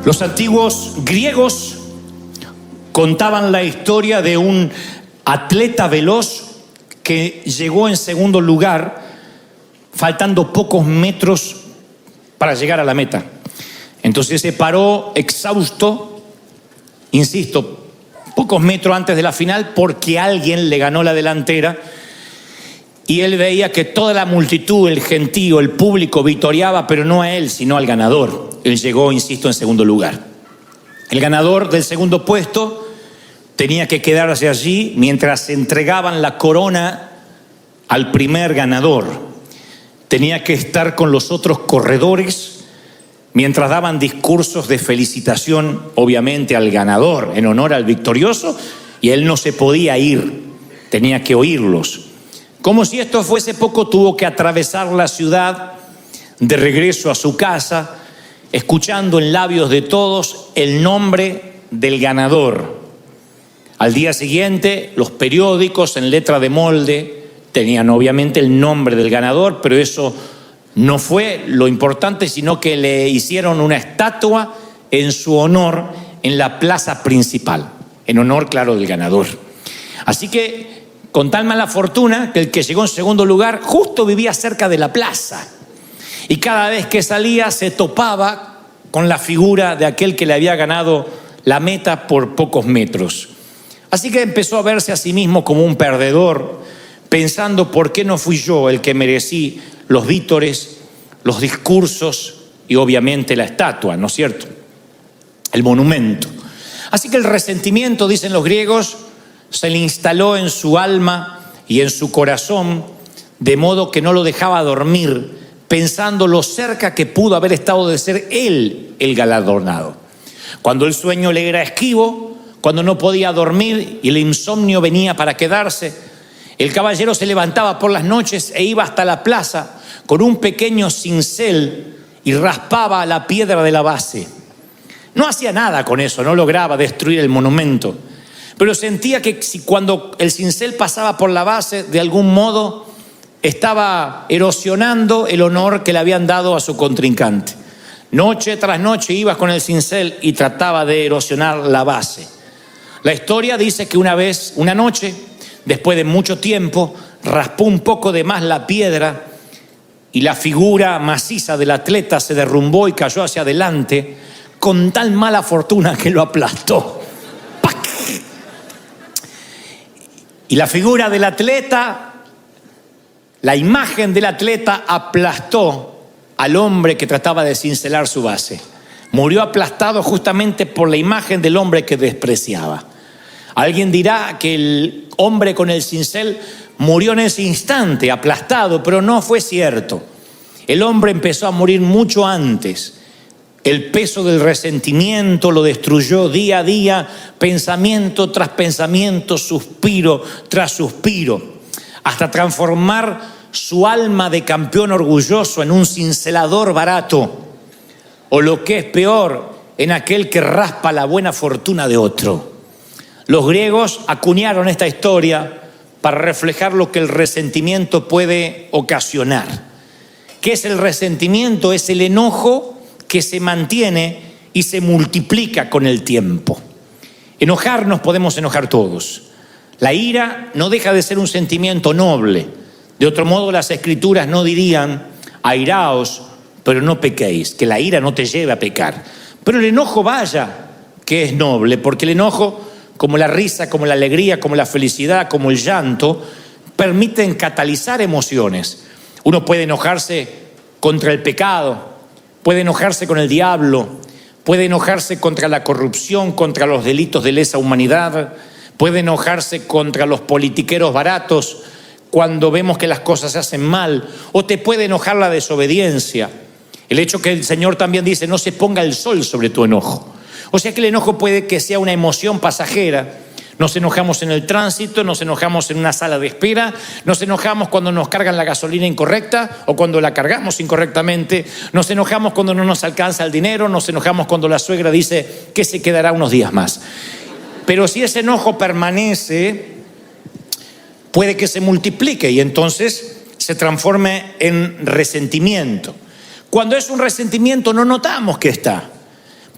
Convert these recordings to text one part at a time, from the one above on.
Los antiguos griegos contaban la historia de un atleta veloz que llegó en segundo lugar, faltando pocos metros para llegar a la meta. Entonces se paró exhausto, insisto, pocos metros antes de la final, porque alguien le ganó la delantera y él veía que toda la multitud, el gentío, el público vitoreaba, pero no a él, sino al ganador. Él llegó, insisto, en segundo lugar. El ganador del segundo puesto tenía que quedarse allí mientras se entregaban la corona al primer ganador. Tenía que estar con los otros corredores mientras daban discursos de felicitación, obviamente, al ganador, en honor al victorioso, y él no se podía ir, tenía que oírlos. Como si esto fuese poco, tuvo que atravesar la ciudad de regreso a su casa, escuchando en labios de todos el nombre del ganador. Al día siguiente, los periódicos en letra de molde tenían obviamente el nombre del ganador, pero eso no fue lo importante, sino que le hicieron una estatua en su honor en la plaza principal, en honor, claro, del ganador. Así que, con tal mala fortuna, que el que llegó en segundo lugar justo vivía cerca de la plaza. Y cada vez que salía se topaba con la figura de aquel que le había ganado la meta por pocos metros. Así que empezó a verse a sí mismo como un perdedor, pensando: ¿por qué no fui yo el que merecí los vítores, los discursos y obviamente la estatua, ¿no es cierto? El monumento. Así que el resentimiento, dicen los griegos, se le instaló en su alma y en su corazón, de modo que no lo dejaba dormir, pensando lo cerca que pudo haber estado de ser él el galardonado. Cuando el sueño le era esquivo, cuando no podía dormir y el insomnio venía para quedarse, el caballero se levantaba por las noches e iba hasta la plaza con un pequeño cincel y raspaba la piedra de la base. No hacía nada con eso, no lograba destruir el monumento, pero sentía que cuando el cincel pasaba por la base, de algún modo estaba erosionando el honor que le habían dado a su contrincante. Noche tras noche iba con el cincel y trataba de erosionar la base. La historia dice que una noche, después de mucho tiempo, raspó un poco de más la piedra y la figura maciza del atleta se derrumbó y cayó hacia adelante con tal mala fortuna que lo aplastó. ¡Pac! Y la figura del atleta, la imagen del atleta, aplastó al hombre que trataba de cincelar su base. Murió aplastado justamente por la imagen del hombre que despreciaba. Alguien dirá que el hombre con el cincel murió en ese instante, aplastado, pero no fue cierto. El hombre empezó a morir mucho antes. El peso del resentimiento lo destruyó día a día, pensamiento tras pensamiento, suspiro tras suspiro, hasta transformar su alma de campeón orgulloso en un cincelador barato, o lo que es peor, en aquel que raspa la buena fortuna de otro. Los griegos acuñaron esta historia para reflejar lo que el resentimiento puede ocasionar. ¿Qué es el resentimiento? Es el enojo que se mantiene y se multiplica con el tiempo. Enojarnos podemos enojar todos. La ira no deja de ser un sentimiento noble. De otro modo, las escrituras no dirían: airaos, pero no pequéis, que la ira no te lleve a pecar. Pero el enojo, vaya, que es noble, porque el enojo, como la risa, como la alegría, como la felicidad, como el llanto, permiten catalizar emociones. Uno puede enojarse contra el pecado, puede enojarse con el diablo, puede enojarse contra la corrupción, contra los delitos de lesa humanidad, puede enojarse contra los politiqueros baratos cuando vemos que las cosas se hacen mal, o te puede enojar la desobediencia. El hecho que el Señor también dice: no se ponga el sol sobre tu enojo. O sea que el enojo puede que sea una emoción pasajera. Nos enojamos en el tránsito, nos enojamos en una sala de espera, nos enojamos cuando nos cargan la gasolina incorrecta o cuando la cargamos incorrectamente, nos enojamos cuando no nos alcanza el dinero, nos enojamos cuando la suegra dice que se quedará unos días más. Pero si ese enojo permanece, puede que se multiplique y entonces se transforme en resentimiento. Cuando es un resentimiento no notamos que está.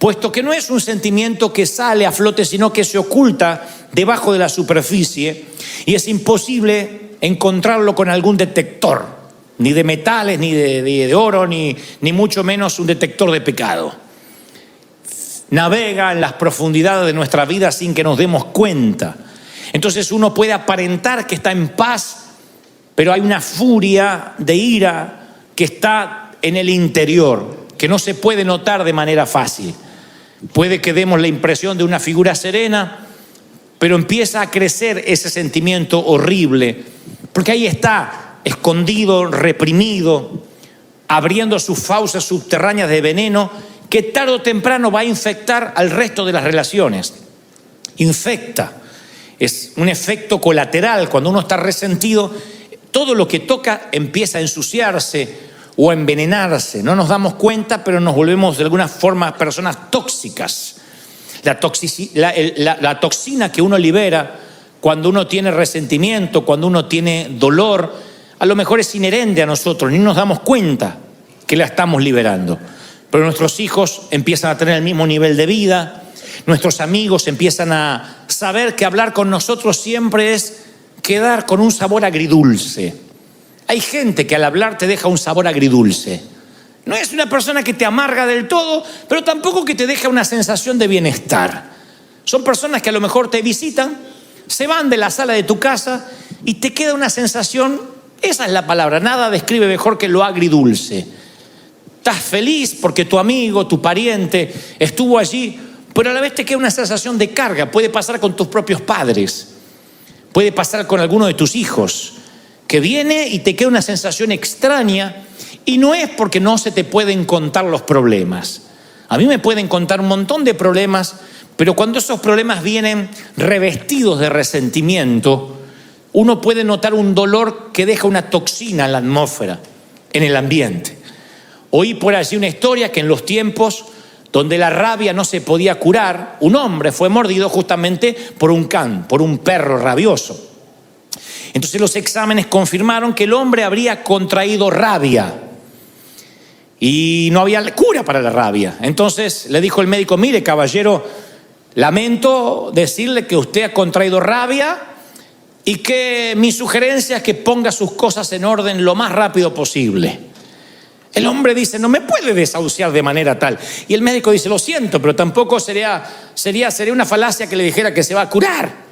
puesto que no es un sentimiento que sale a flote, sino que se oculta debajo de la superficie y es imposible encontrarlo con algún detector, ni de metales, ni de oro, ni mucho menos un detector de pecado. Navega en las profundidades de nuestra vida sin que nos demos cuenta. Entonces uno puede aparentar que está en paz, pero hay una furia de ira que está en el interior, que no se puede notar de manera fácil. Puede que demos la impresión de una figura serena, pero empieza a crecer ese sentimiento horrible, porque ahí está, escondido, reprimido, abriendo sus fauces subterráneas de veneno, que tarde o temprano va a infectar al resto de las relaciones. Infecta. Es un efecto colateral. Cuando uno está resentido, todo lo que toca empieza a ensuciarse o a envenenarse. No nos damos cuenta, pero nos volvemos de alguna forma personas tóxicas. La toxina que uno libera cuando uno tiene resentimiento, cuando uno tiene dolor, a lo mejor es inherente a nosotros, ni nos damos cuenta que la estamos liberando. Pero nuestros hijos empiezan a tener el mismo nivel de vida, nuestros amigos empiezan a saber que hablar con nosotros siempre es quedar con un sabor agridulce. Hay gente que al hablar te deja un sabor agridulce. No es una persona que te amarga del todo, pero tampoco que te deja una sensación de bienestar. Son personas que a lo mejor te visitan, se van de la sala de tu casa y te queda una sensación, esa es la palabra, nada describe mejor que lo agridulce. Estás feliz porque tu amigo, tu pariente estuvo allí, pero a la vez te queda una sensación de carga. Puede pasar con tus propios padres, puede pasar con alguno de tus hijos, que viene y te queda una sensación extraña, y no es porque no se te pueden contar los problemas. A mí me pueden contar un montón de problemas, pero cuando esos problemas vienen revestidos de resentimiento, uno puede notar un dolor que deja una toxina en la atmósfera, en el ambiente. Oí por allí una historia que en los tiempos donde la rabia no se podía curar, un hombre fue mordido justamente por un can, por un perro rabioso. Entonces los exámenes confirmaron que el hombre habría contraído rabia y no había cura para la rabia. Entonces le dijo el médico: mire, caballero, lamento decirle que usted ha contraído rabia y que mi sugerencia es que ponga sus cosas en orden lo más rápido posible. El hombre dice: no me puede desahuciar de manera tal. Y el médico dice: lo siento, pero tampoco sería una falacia que le dijera que se va a curar.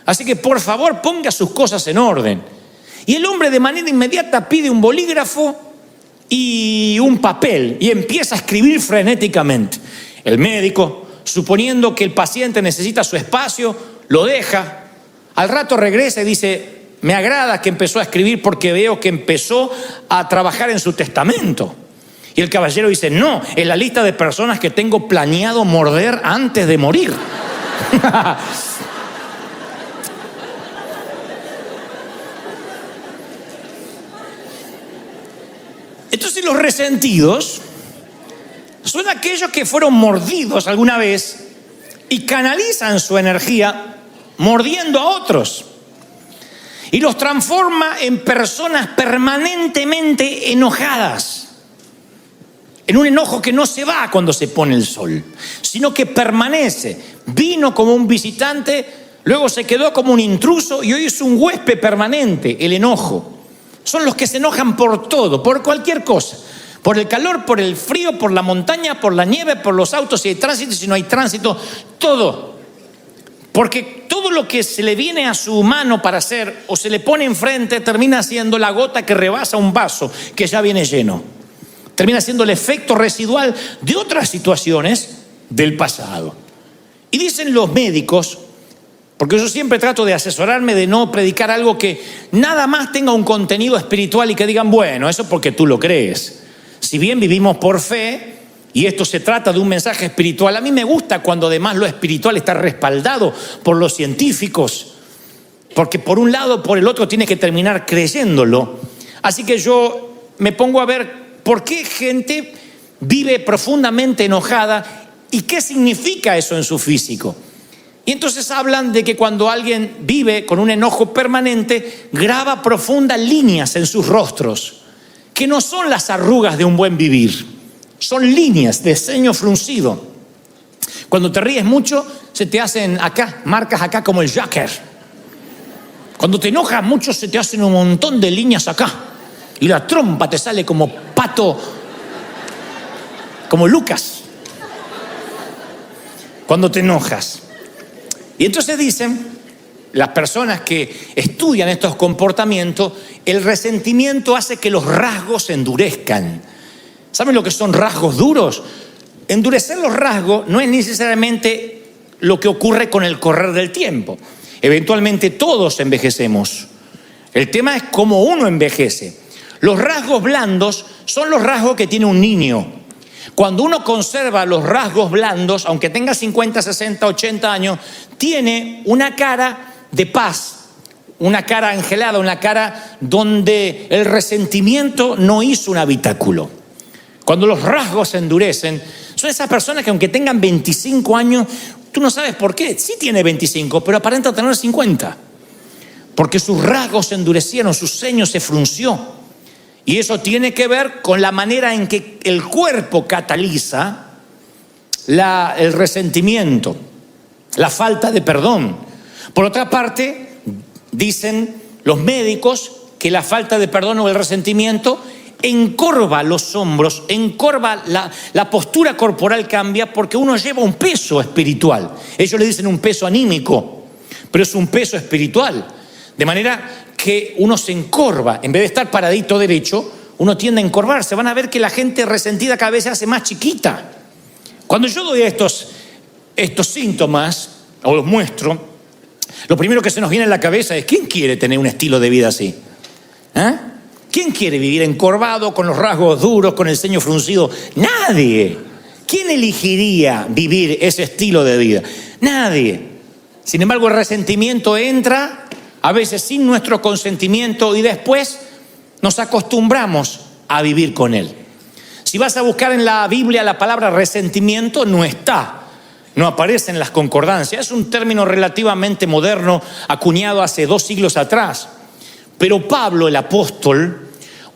Así que por favor ponga sus cosas en orden. Y el hombre de manera inmediata pide un bolígrafo y un papel y empieza a escribir frenéticamente. El médico, suponiendo que el paciente necesita su espacio, lo deja. Al rato regresa y dice: me agrada que empezó a escribir porque veo que empezó a trabajar en su testamento. Y el caballero dice: no, es la lista de personas que tengo planeado morder antes de morir. Entonces los resentidos son aquellos que fueron mordidos alguna vez y canalizan su energía mordiendo a otros. Y los transforma en personas permanentemente enojadas. En un enojo que no se va cuando se pone el sol, sino que permanece. Vino como un visitante, luego se quedó como un intruso y hoy es un huésped permanente, el enojo. Son los que se enojan por todo, por cualquier cosa. Por el calor, por el frío, por la montaña, por la nieve, por los autos, si hay tránsito, si no hay tránsito, todo. Porque todo lo que se le viene a su mano para hacer o se le pone enfrente termina siendo la gota que rebasa un vaso que ya viene lleno. Termina siendo el efecto residual de otras situaciones del pasado. Y dicen los médicos, porque yo siempre trato de asesorarme de no predicar algo que nada más tenga un contenido espiritual y que digan: bueno, eso porque tú lo crees. Si bien vivimos por fe y esto se trata de un mensaje espiritual, a mí me gusta cuando además lo espiritual está respaldado por los científicos, porque por un lado o por el otro tienes que terminar creyéndolo. Así que yo me pongo a ver por qué gente vive profundamente enojada y qué significa eso en su físico. Y entonces hablan de que cuando alguien vive con un enojo permanente, graba profundas líneas en sus rostros, que no son las arrugas de un buen vivir, son líneas de ceño fruncido. Cuando te ríes mucho, se te hacen acá, marcas acá como el Joker. Cuando te enojas mucho, se te hacen un montón de líneas acá. Y la trompa te sale como pato, como Lucas. Cuando te enojas. Y entonces dicen las personas que estudian estos comportamientos, el resentimiento hace que los rasgos se endurezcan. ¿Saben lo que son rasgos duros? Endurecer los rasgos no es necesariamente lo que ocurre con el correr del tiempo. Eventualmente todos envejecemos. El tema es cómo uno envejece. Los rasgos blandos son los rasgos que tiene un niño. Cuando uno conserva los rasgos blandos, aunque tenga 50, 60, 80 años, tiene una cara de paz, una cara angelada, una cara donde el resentimiento no hizo un habitáculo. Cuando los rasgos se endurecen, son esas personas que aunque tengan 25 años, tú no sabes por qué. Sí tiene 25, pero aparenta tener 50. Porque sus rasgos se endurecieron, su ceño se frunció. Y eso tiene que ver con la manera en que el cuerpo cataliza el resentimiento, la falta de perdón. Por otra parte, dicen los médicos que la falta de perdón o el resentimiento encorva los hombros, encorva la postura corporal, cambia porque uno lleva un peso espiritual. Ellos le dicen un peso anímico, pero es un peso espiritual. De manera que uno se encorva, en vez de estar paradito derecho, uno tiende a encorvarse. Van a ver que la gente resentida cada vez se hace más chiquita. Cuando yo doy estos síntomas, o los muestro, lo primero que se nos viene a la cabeza es: ¿quién quiere tener un estilo de vida así? ¿Ah? ¿Quién quiere vivir encorvado, con los rasgos duros, con el ceño fruncido? Nadie. ¿Quién elegiría vivir ese estilo de vida? Nadie. Sin embargo, el resentimiento entra a veces sin nuestro consentimiento y después nos acostumbramos a vivir con él. Si vas a buscar en la Biblia la palabra resentimiento, no está, no aparece en las concordancias. Es un término relativamente moderno, acuñado hace 2 siglos atrás. Pero Pablo, el apóstol,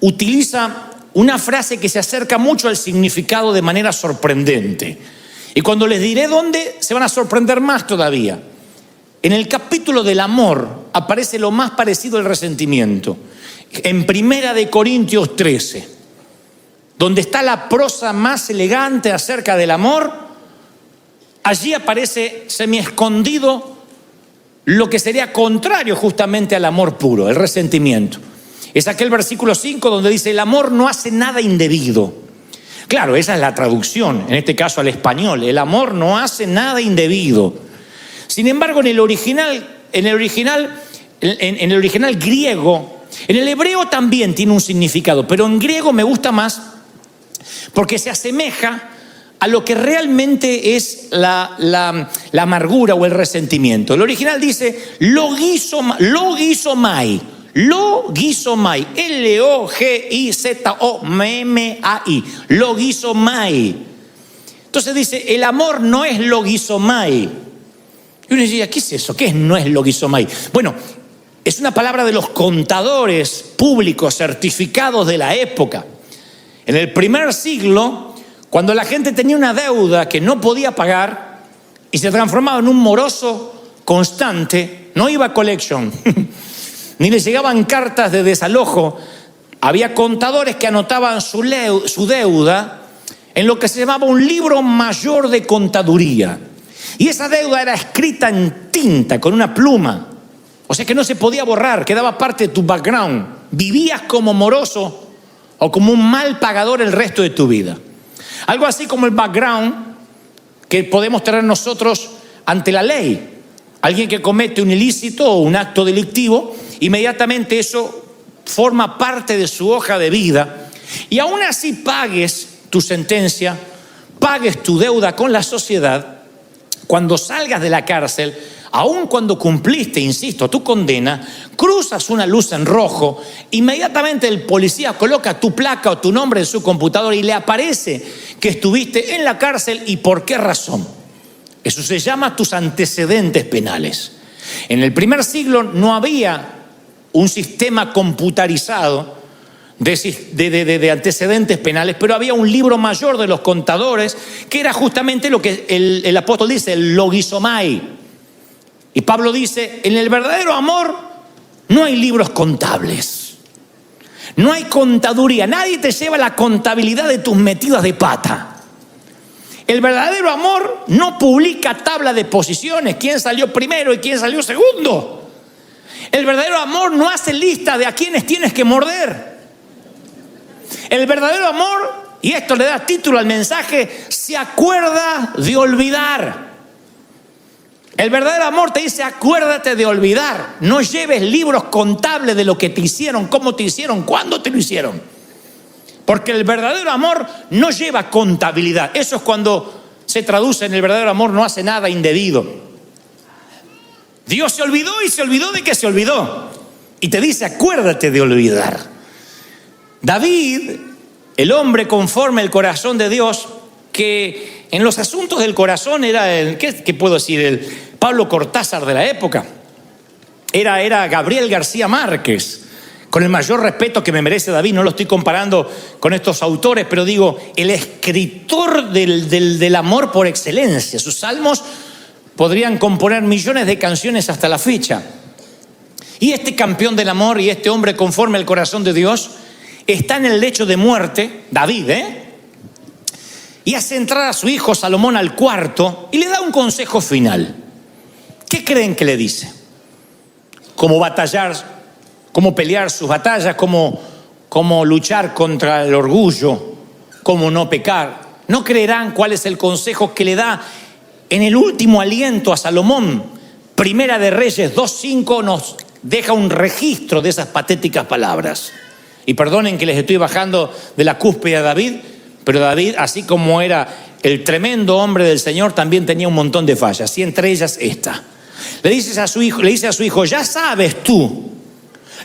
utiliza una frase que se acerca mucho al significado de manera sorprendente. Y cuando les diré dónde, se van a sorprender más todavía. En el capítulo del amor aparece lo más parecido al resentimiento. En 1 Corintios 13, donde está la prosa más elegante acerca del amor, allí aparece semiescondido lo que sería contrario justamente al amor puro, el resentimiento. Es aquel versículo 5 donde dice: el amor no hace nada indebido. Claro, esa es la traducción, en este caso al español. El amor no hace nada indebido. Sin embargo, en el original griego, en el hebreo también tiene un significado, pero en griego me gusta más porque se asemeja a lo que realmente es la amargura o el resentimiento. El original dice logizomai, Logizomai, logizomai. Entonces dice: el amor no es logizomai. Y uno diría: ¿qué es eso? ¿Qué no es logizomai? Bueno, es una palabra de los contadores públicos certificados de la época. En el primer siglo, cuando la gente tenía una deuda que no podía pagar y se transformaba en un moroso constante, no iba a collection, ni le llegaban cartas de desalojo. Había contadores que anotaban su deuda en lo que se llamaba un libro mayor de contaduría. Y esa deuda era escrita en tinta, con una pluma. O sea que no se podía borrar, quedaba parte de tu background. Vivías como moroso o como un mal pagador el resto de tu vida. Algo así como el background que podemos tener nosotros ante la ley. Alguien que comete un ilícito o un acto delictivo, inmediatamente eso forma parte de su hoja de vida. Y aún así pagues tu sentencia, pagues tu deuda con la sociedad, cuando salgas de la cárcel, aun cuando cumpliste, insisto, tu condena, cruzas una luz en rojo, inmediatamente el policía coloca tu placa o tu nombre en su computadora y le aparece que estuviste en la cárcel y por qué razón. Eso se llama tus antecedentes penales. En el primer siglo no había un sistema computarizado de antecedentes penales, pero había un libro mayor de los contadores que era justamente lo que el apóstol dice, el logizomai. Y Pablo dice, en el verdadero amor no hay libros contables, no hay contaduría, nadie te lleva la contabilidad de tus metidas de pata. El verdadero amor no publica tabla de posiciones, quién salió primero y quién salió segundo. El verdadero amor no hace lista de a quienes tienes que morder. El verdadero amor, y esto le da título al mensaje, se acuerda de olvidar. El verdadero amor te dice, acuérdate de olvidar. No lleves libros contables de lo que te hicieron, cómo te hicieron, cuándo te lo hicieron. Porque el verdadero amor no lleva contabilidad. Eso es cuando se traduce en el verdadero amor, no hace nada indebido. Dios se olvidó y se olvidó de que se olvidó. Y te dice, acuérdate de olvidar. David, el hombre conforme al corazón de Dios, que en los asuntos del corazón era ¿qué puedo decir? El Pablo Cortázar de la época. Era Gabriel García Márquez. Con el mayor respeto que me merece David, no lo estoy comparando con estos autores, pero digo, el escritor del amor por excelencia. Sus salmos podrían componer millones de canciones hasta la fecha. Y este campeón del amor y este hombre conforme al corazón de Dios está en el lecho de muerte, David, y hace entrar a su hijo Salomón al cuarto y le da un consejo final. ¿Qué creen que le dice? ¿Cómo batallar? ¿Cómo pelear sus batallas? ¿Cómo luchar contra el orgullo? ¿Cómo no pecar? No creerán cuál es el consejo que le da en el último aliento a Salomón. Primera de Reyes 2:5 nos deja un registro de esas patéticas palabras. Y perdonen que les estoy bajando de la cúspide a David, pero David, así como era el tremendo hombre del Señor, también tenía un montón de fallas, y entre ellas esta. Le dice a su hijo, ya sabes tú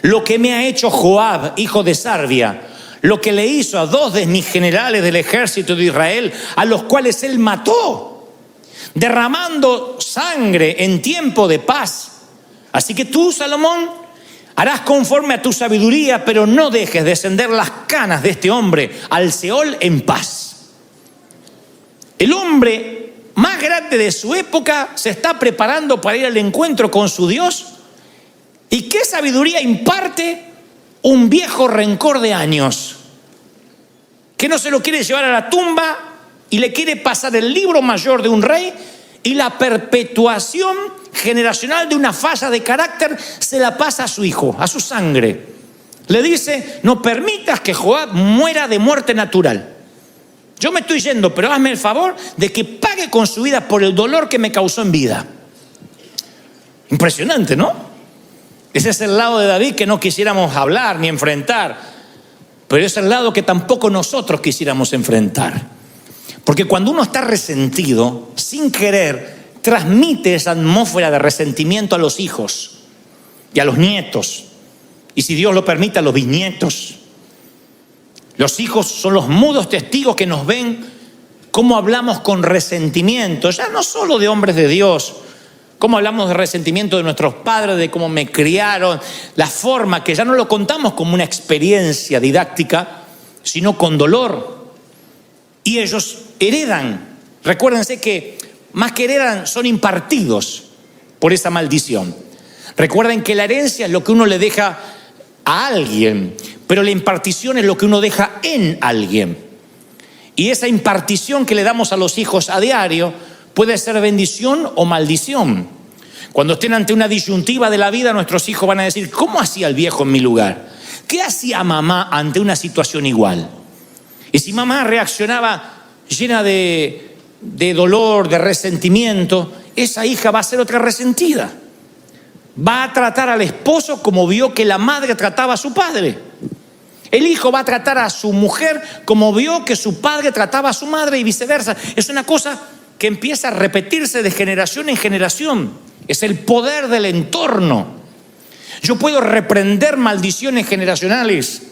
lo que me ha hecho Joab, hijo de Sarvia, lo que le hizo a 2 de mis generales del ejército de Israel, a los cuales él mató, derramando sangre en tiempo de paz. Así que tú, Salomón, harás conforme a tu sabiduría, pero no dejes descender las canas de este hombre al Seol en paz. El hombre más grande de su época se está preparando para ir al encuentro con su Dios. ¿Y qué sabiduría imparte un viejo rencor de años? Que no se lo quiere llevar a la tumba y le quiere pasar el libro mayor de un rey y la perpetuación generacional de una falla de carácter se la pasa a su hijo, a su sangre. Le dice, no permitas que Joab muera de muerte natural. Yo me estoy yendo, pero hazme el favor de que pague con su vida por el dolor que me causó en vida. Impresionante, ¿no? Ese es el lado de David que no quisiéramos hablar ni enfrentar, pero es el lado que tampoco nosotros quisiéramos enfrentar. Porque cuando uno está resentido, sin querer, transmite esa atmósfera de resentimiento a los hijos y a los nietos. Y si Dios lo permite, a los bisnietos. Los hijos son los mudos testigos que nos ven cómo hablamos con resentimiento, ya no solo de hombres de Dios, cómo hablamos de resentimiento de nuestros padres, de cómo me criaron, la forma que ya no lo contamos como una experiencia didáctica, sino con dolor. Y ellos heredan. Recuérdense que más que heredan, son impartidos por esa maldición. Recuerden que la herencia es lo que uno le deja a alguien, pero la impartición es lo que uno deja en alguien. Y esa impartición que le damos a los hijos a diario puede ser bendición o maldición. Cuando estén ante una disyuntiva de la vida, nuestros hijos van a decir, ¿cómo hacía el viejo en mi lugar? ¿Qué hacía mamá ante una situación igual? Y si mamá reaccionaba llena de dolor, de resentimiento, esa hija va a ser otra resentida. Va a tratar al esposo como vio que la madre trataba a su padre. El hijo va a tratar a su mujer como vio que su padre trataba a su madre y viceversa. Es una cosa que empieza a repetirse de generación en generación. Es el poder del entorno. Yo puedo reprender maldiciones generacionales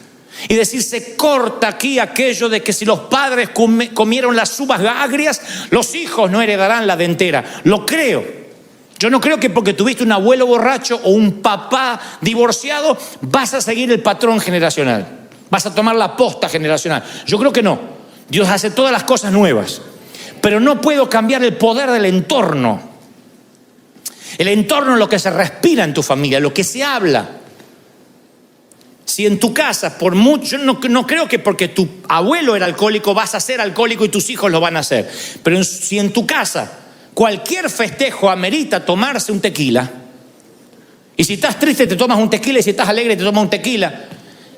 y decir, se corta aquí aquello de que si los padres comieron las uvas agrias, los hijos no heredarán la dentera. Lo creo. Yo no creo que porque tuviste un abuelo borracho o un papá divorciado vas a seguir el patrón generacional. Vas a tomar la posta generacional. Yo creo que no. Dios hace todas las cosas nuevas. Pero no puedo cambiar el poder del entorno. El entorno es lo que se respira en tu familia, lo que se habla. Si en tu casa, por mucho, no creo que porque tu abuelo era alcohólico vas a ser alcohólico y tus hijos lo van a hacer. Pero si en tu casa cualquier festejo amerita tomarse un tequila, y si estás triste te tomas un tequila, y si estás alegre te tomas un tequila,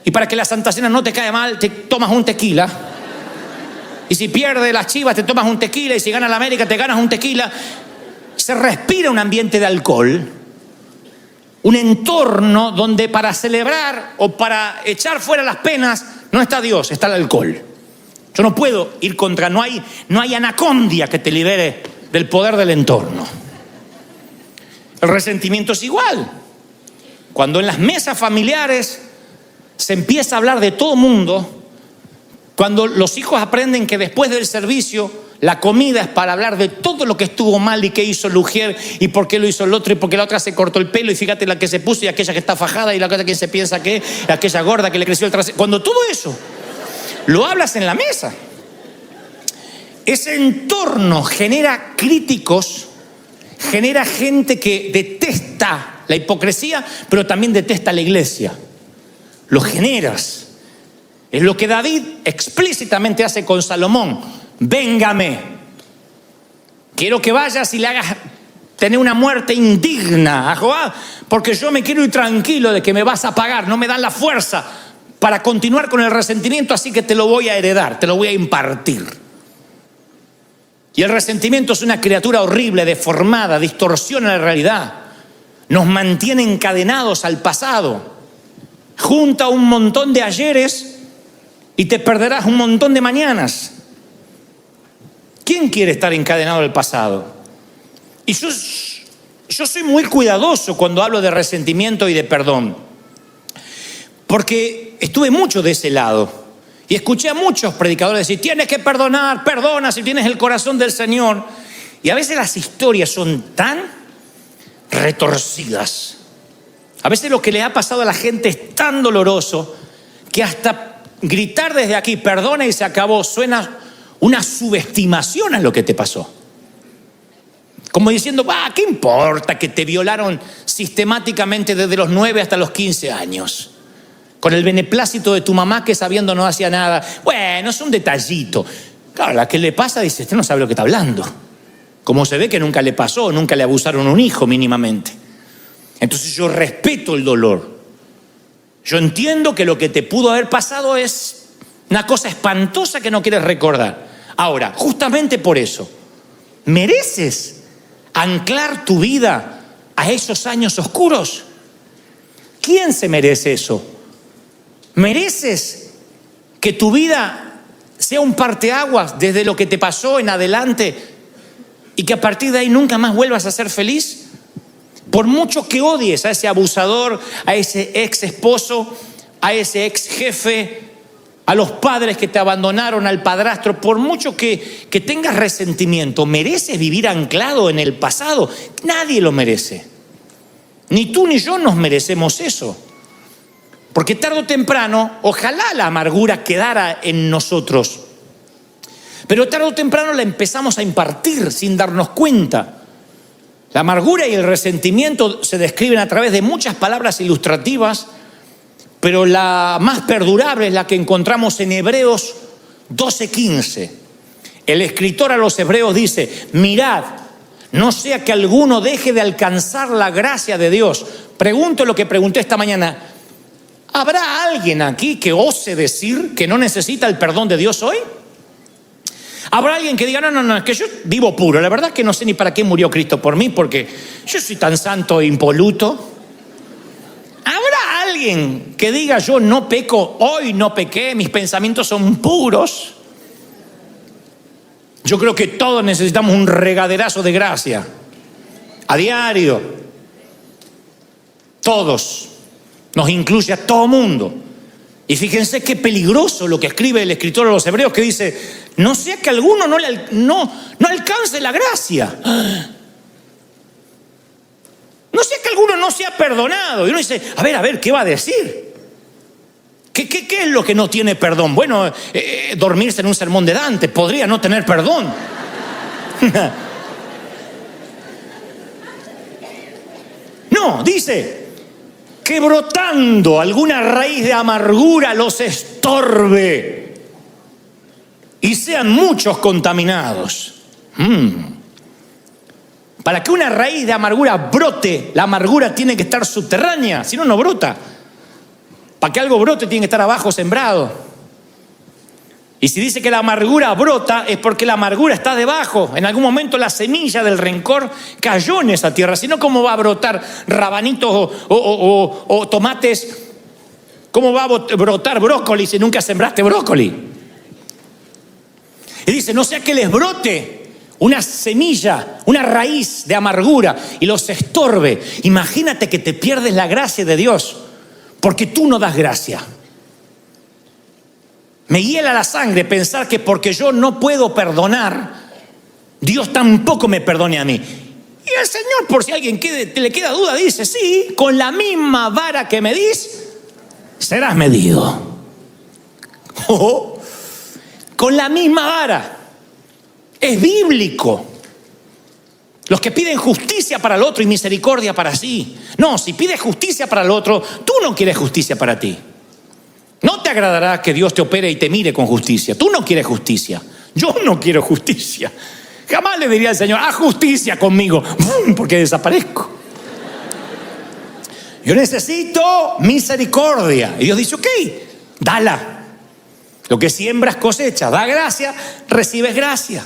y para que la Santa Cena no te caiga mal te tomas un tequila, y si pierde las Chivas te tomas un tequila, y si gana la América te ganas un tequila. Se respira un ambiente de alcohol, un entorno donde para celebrar o para echar fuera las penas no está Dios, está el alcohol. Yo no puedo ir contra, no hay anacondia que te libere del poder del entorno. El resentimiento es igual. Cuando en las mesas familiares se empieza a hablar de todo mundo, cuando los hijos aprenden que después del servicio la comida es para hablar de todo lo que estuvo mal y qué hizo Lugier y por qué lo hizo el otro y por qué la otra se cortó el pelo y fíjate la que se puso y aquella que está fajada y la otra que se piensa que aquella gorda que le creció el trasero. Cuando todo eso lo hablas en la mesa, ese entorno genera críticos, genera gente que detesta la hipocresía, pero también detesta la iglesia. Lo generas. Es lo que David explícitamente hace con Salomón. Véngame, quiero que vayas y le hagas tener una muerte indigna a Joab, porque yo me quiero ir tranquilo de que me vas a pagar, no me dan la fuerza para continuar con el resentimiento, así que te lo voy a heredar, te lo voy a impartir. Y el resentimiento es una criatura horrible, deformada, distorsiona la realidad, nos mantiene encadenados al pasado, junta un montón de ayeres y te perderás un montón de mañanas. ¿Quién quiere estar encadenado al pasado? Y yo soy muy cuidadoso cuando hablo de resentimiento y de perdón, porque estuve mucho de ese lado y escuché a muchos predicadores decir: tienes que perdonar, perdona si tienes el corazón del Señor. Y a veces las historias son tan retorcidas, a veces lo que le ha pasado a la gente es tan doloroso que hasta gritar desde aquí perdona y se acabó suena una subestimación a lo que te pasó. Como diciendo, ¿qué importa que te violaron sistemáticamente desde los 9 hasta los 15 años? Con el beneplácito de tu mamá que sabiendo no hacía nada. Bueno, es un detallito. Claro, la que le pasa dice, este no sabe lo que está hablando. Como se ve que nunca le pasó, nunca le abusaron a un hijo mínimamente. Entonces yo respeto el dolor. Yo entiendo que lo que te pudo haber pasado es una cosa espantosa que no quieres recordar. Ahora, justamente por eso, ¿mereces anclar tu vida a esos años oscuros? ¿Quién se merece eso? ¿Mereces que tu vida sea un parteaguas desde lo que te pasó en adelante y que a partir de ahí nunca más vuelvas a ser feliz? Por mucho que odies a ese abusador, a ese ex esposo, a ese ex jefe, a los padres que te abandonaron, al padrastro, por mucho que tengas resentimiento, ¿mereces vivir anclado en el pasado? Nadie lo merece. Ni tú ni yo nos merecemos eso. Porque tarde o temprano, ojalá la amargura quedara en nosotros, pero tarde o temprano la empezamos a impartir sin darnos cuenta. La amargura y el resentimiento se describen a través de muchas palabras ilustrativas, pero la más perdurable es la que encontramos en Hebreos 12:15. El escritor a los hebreos dice: mirad, no sea que alguno deje de alcanzar la gracia de Dios. Pregunto lo que pregunté esta mañana: ¿habrá alguien aquí que ose decir que no necesita el perdón de Dios hoy? ¿Habrá alguien que diga, no, es que yo vivo puro, la verdad es que no sé ni para qué murió Cristo por mí, porque yo soy tan santo e impoluto? ¿Habrá alguien que diga, yo no peco, hoy no pequé, mis pensamientos son puros? Yo creo que todos necesitamos un regaderazo de gracia a diario. Todos. Nos incluye a todo mundo. Y fíjense qué peligroso lo que escribe el escritor a los hebreos, que dice: no sea que alguno no alcance la gracia. No sea que alguno no sea perdonado. Y uno dice, a ver, ¿qué va a decir? ¿Qué es lo que no tiene perdón? Bueno, dormirse en un sermón de Dante podría no tener perdón. No, dice que brotando alguna raíz de amargura los estorbe y sean muchos contaminados. Para que una raíz de amargura brote, la amargura tiene que estar subterránea, si no, no brota. Para que algo brote tiene que estar abajo sembrado. Y si dice que la amargura brota, es porque la amargura está debajo. En algún momento la semilla del rencor cayó en esa tierra. Si no, ¿cómo va a brotar rabanitos o tomates? ¿Cómo va a brotar brócoli si nunca sembraste brócoli? Y dice, no sea que les brote una semilla, una raíz de amargura y los estorbe. Imagínate que te pierdes la gracia de Dios porque tú no das gracia. Me hiela la sangre pensar que porque yo no puedo perdonar, Dios tampoco me perdone a mí. Y el Señor, por si a alguien le queda duda, dice, sí, con la misma vara que medís, serás medido. Con la misma vara. Es bíblico. Los que piden justicia para el otro y misericordia para sí. No, si pides justicia para el otro, tú no quieres justicia para ti. No te agradará que Dios te opere y te mire con justicia. Tú no quieres justicia. Yo no quiero justicia. Jamás le diría al Señor, haz justicia conmigo, porque desaparezco. Yo necesito misericordia. Y Dios dice, ok, dala. Lo que siembras cosecha. Da gracia, recibes gracia.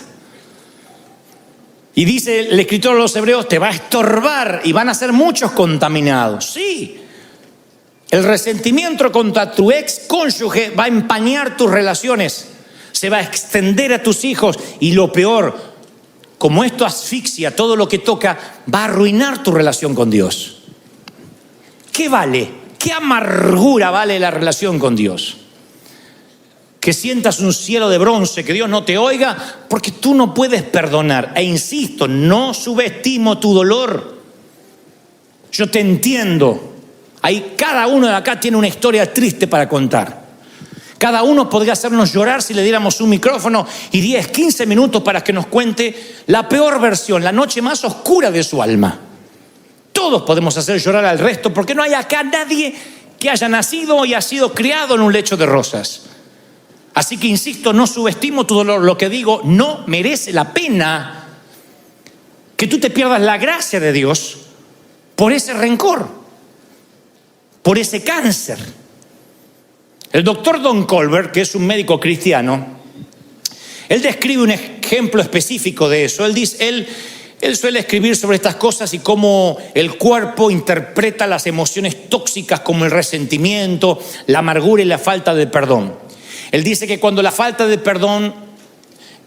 Y dice el escritor de los Hebreos, te va a estorbar y van a ser muchos contaminados. Sí. El resentimiento contra tu ex cónyuge va a empañar tus relaciones, se va a extender a tus hijos y lo peor, como esto asfixia todo lo que toca, va a arruinar tu relación con Dios. ¿Qué vale? ¿Qué amargura vale la relación con Dios? Que sientas un cielo de bronce, que Dios no te oiga porque tú no puedes perdonar. E insisto, no subestimo tu dolor. Yo te entiendo. Ahí cada uno de acá tiene una historia triste para contar. Cada uno podría hacernos llorar si le diéramos un micrófono y 10, 15 minutos para que nos cuente la peor versión, la noche más oscura de su alma. Todos podemos hacer llorar al resto porque no hay acá nadie que haya nacido y ha sido criado en un lecho de rosas. Así que insisto, no subestimo tu dolor. Lo que digo, no merece la pena que tú te pierdas la gracia de Dios por ese rencor, por ese cáncer. El doctor Don Colbert, que es un médico cristiano, él describe un ejemplo específico de eso. Él dice, él suele escribir sobre estas cosas y cómo el cuerpo interpreta las emociones tóxicas como el resentimiento, la amargura y la falta de perdón. Él dice que cuando la falta de perdón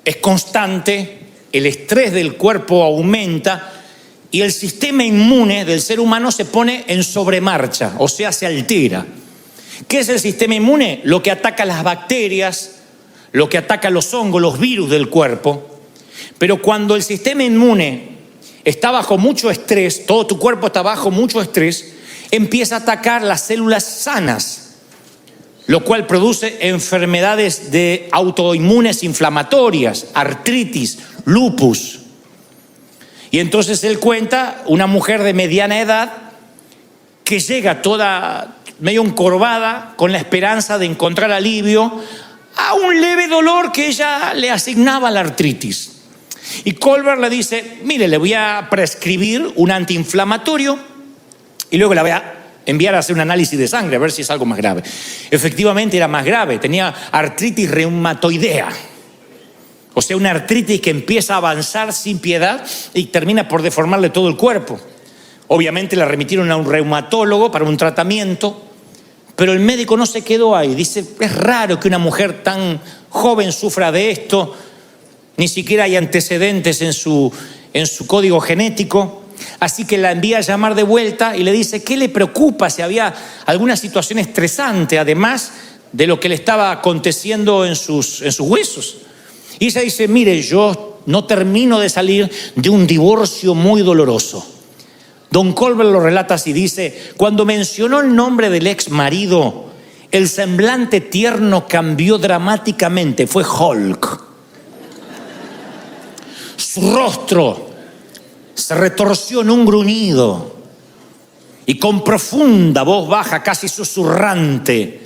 es constante, el estrés del cuerpo aumenta y el sistema inmune del ser humano se pone en sobremarcha, o sea, se altera. ¿Qué es el sistema inmune? Lo que ataca las bacterias, lo que ataca los hongos, los virus del cuerpo. Pero cuando el sistema inmune está bajo mucho estrés, todo tu cuerpo está bajo mucho estrés, empieza a atacar las células sanas, lo cual produce enfermedades de autoinmunes inflamatorias, artritis, lupus. Y entonces él cuenta una mujer de mediana edad que llega toda medio encorvada con la esperanza de encontrar alivio a un leve dolor que ella le asignaba a la artritis. Y Colbert le dice, mire, le voy a prescribir un antiinflamatorio y luego la voy a enviar a hacer un análisis de sangre a ver si es algo más grave. Efectivamente era más grave, tenía artritis reumatoidea. O sea, una artritis que empieza a avanzar sin piedad y termina por deformarle todo el cuerpo. Obviamente la remitieron a un reumatólogo para un tratamiento, pero el médico no se quedó ahí. Dice, es raro que una mujer tan joven sufra de esto, ni siquiera hay antecedentes en su código genético. Así que la envía a llamar de vuelta y le dice, ¿qué le preocupa? Si había alguna situación estresante, además de lo que le estaba aconteciendo en sus huesos. Y ella dice, mire, yo no termino de salir de un divorcio muy doloroso. Don Colbert lo relata así, dice, cuando mencionó el nombre del ex marido, el semblante tierno cambió dramáticamente, fue Hulk. Su rostro se retorció en un gruñido y con profunda voz baja, casi susurrante,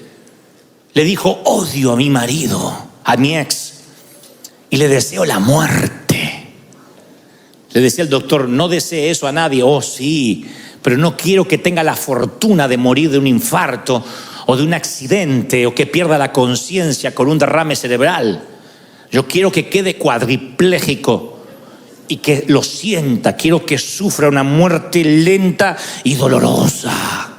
le dijo: odio a mi marido, a mi ex, y le deseo la muerte. Le decía el doctor: no desee eso a nadie. Oh, sí, pero no quiero que tenga la fortuna de morir de un infarto o de un accidente o que pierda la conciencia con un derrame cerebral. Yo quiero que quede cuadripléjico y que lo sienta. Quiero que sufra una muerte lenta y dolorosa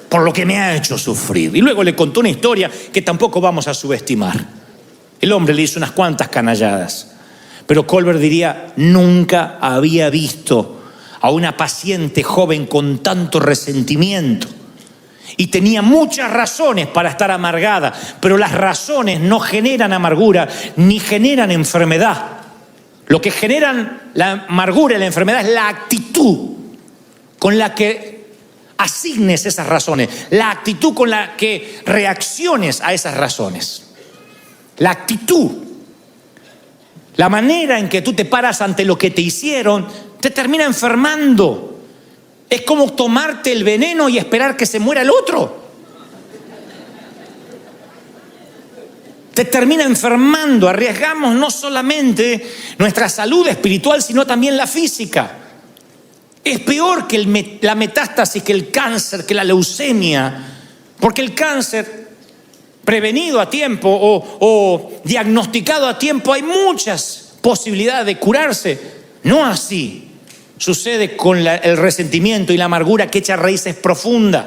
por lo que me ha hecho sufrir. Y luego le contó una historia que tampoco vamos a subestimar. El hombre le hizo unas cuantas canalladas, pero Colbert diría: nunca había visto a una paciente joven con tanto resentimiento. Y tenía muchas razones para estar amargada, pero las razones no generan amargura ni generan enfermedad. Lo que generan la amargura y la enfermedad es la actitud con la que asignes esas razones, la actitud con la que reacciones a esas razones. La actitud, la manera en que tú te paras ante lo que te hicieron, te termina enfermando. Es como tomarte el veneno y esperar que se muera el otro. Te termina enfermando. Arriesgamos no solamente nuestra salud espiritual, sino también la física. Es peor que la metástasis, que el cáncer, que la leucemia, porque el cáncer prevenido a tiempo o diagnosticado a tiempo, hay muchas posibilidades de curarse. No así sucede con el resentimiento y la amargura, que echa raíces profundas.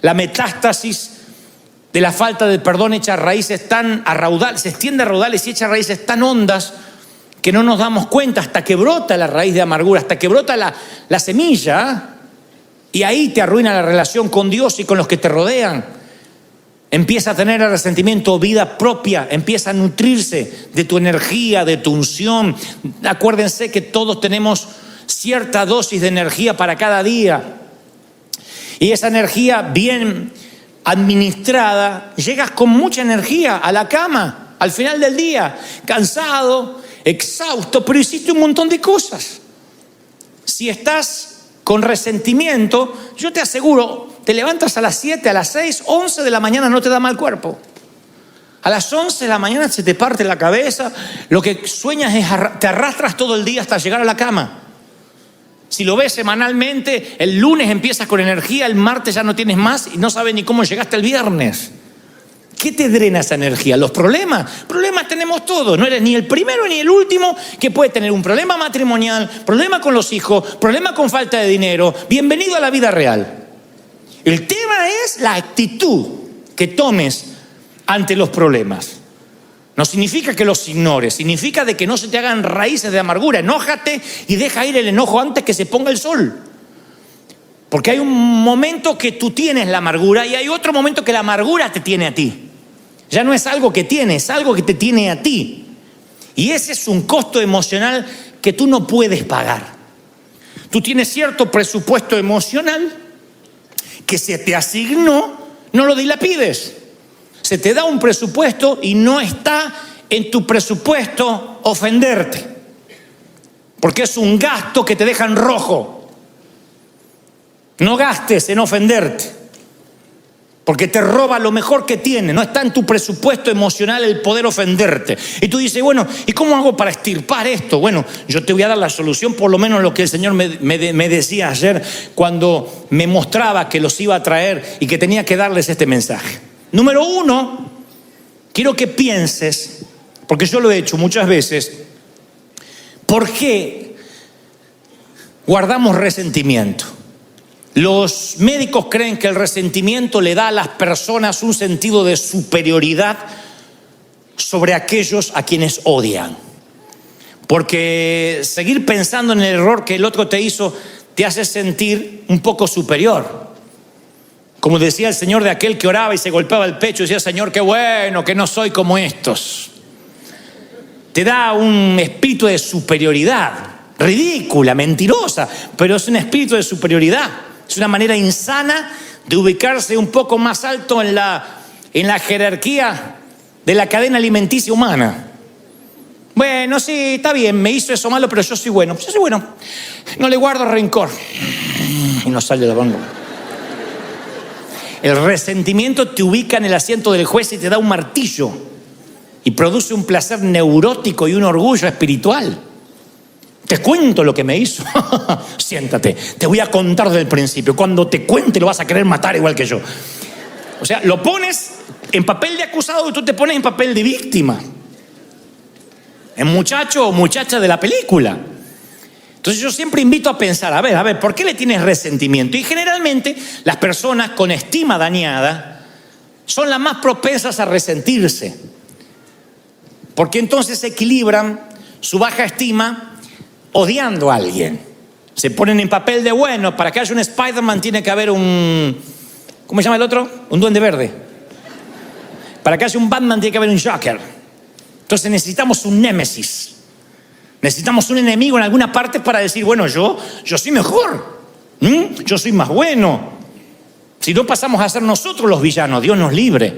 La metástasis de la falta de perdón echa raíces tan a raudales, se extiende a raudales y echa raíces tan hondas que no nos damos cuenta hasta que brota la raíz de amargura, hasta que brota la semilla, y ahí te arruina la relación con Dios y con los que te rodean. Empieza a tener el resentimiento vida propia, empieza a nutrirse de tu energía, de tu unción. Acuérdense que todos tenemos cierta dosis de energía para cada día, y esa energía bien administrada, llegas con mucha energía a la cama al final del día, cansado, exhausto, pero hiciste un montón de cosas. Si estás con resentimiento, yo te aseguro, te levantas a las 7, a las 6, 11 de la mañana, no te da mal cuerpo. A las 11 de la mañana se te parte la cabeza, lo que sueñas es te arrastras todo el día hasta llegar a la cama. Si lo ves semanalmente, el lunes empiezas con energía, el martes ya no tienes más y no sabes ni cómo llegaste el viernes. ¿Qué te drena esa energía? Los problemas. Problemas tenemos todos. No eres ni el primero ni el último que puede tener un problema matrimonial, problema con los hijos, problema con falta de dinero. Bienvenido a la vida real. El tema es la actitud que tomes ante los problemas. No significa que los ignores, significa de que no se te hagan raíces de amargura. Enójate y deja ir el enojo antes que se ponga el sol. Porque hay un momento que tú tienes la amargura y hay otro momento que la amargura te tiene a ti. Ya no es algo que tienes, es algo que te tiene a ti. Y ese es un costo emocional que tú no puedes pagar. Tú tienes cierto presupuesto emocional que se te asignó, no lo dilapides. Se te da un presupuesto y no está en tu presupuesto ofenderte, porque es un gasto que te deja en rojo. No gastes en ofenderte, porque te roba lo mejor que tiene. No está en tu presupuesto emocional el poder ofenderte. Y tú dices: bueno, ¿y cómo hago para extirpar esto? Bueno, yo te voy a dar la solución, por lo menos lo que el Señor me decía ayer cuando me mostraba que los iba a traer y que tenía que darles este mensaje. Número 1, quiero que pienses, porque yo lo he hecho muchas veces, ¿por qué guardamos resentimiento? Los médicos creen que el resentimiento le da a las personas un sentido de superioridad sobre aquellos a quienes odian. Porque seguir pensando en el error que el otro te hizo te hace sentir un poco superior. Como decía el Señor de aquel que oraba y se golpeaba el pecho y decía: Señor, qué bueno que no soy como estos. Te da un espíritu de superioridad, ridícula, mentirosa, pero es un espíritu de superioridad. Es una manera insana de ubicarse un poco más alto en la jerarquía de la cadena alimenticia humana. Bueno, sí, está bien, me hizo eso malo, pero yo soy bueno. Yo soy bueno, no le guardo rencor. Y no sale la boca. El resentimiento te ubica en el asiento del juez y te da un martillo. Y produce un placer neurótico y un orgullo espiritual. Te cuento lo que me hizo. Siéntate, te voy a contar del principio. Cuando te cuente lo vas a querer matar igual que yo. O sea, lo pones en papel de acusado y tú te pones en papel de víctima. En muchacho o muchacha de la película. Entonces yo siempre invito a pensar, a ver, ¿por qué le tienes resentimiento? Y generalmente las personas con estima dañada son las más propensas a resentirse. Porque entonces equilibran su baja estima odiando a alguien. Se ponen en papel de bueno, para que haya un Spider-Man tiene que haber un... ¿Cómo se llama el otro? Un duende verde. Para que haya un Batman tiene que haber un Joker. Entonces necesitamos un némesis. Necesitamos un enemigo en alguna parte para decir, bueno, yo soy mejor. Yo soy más bueno. Si no pasamos a ser nosotros los villanos, Dios nos libre.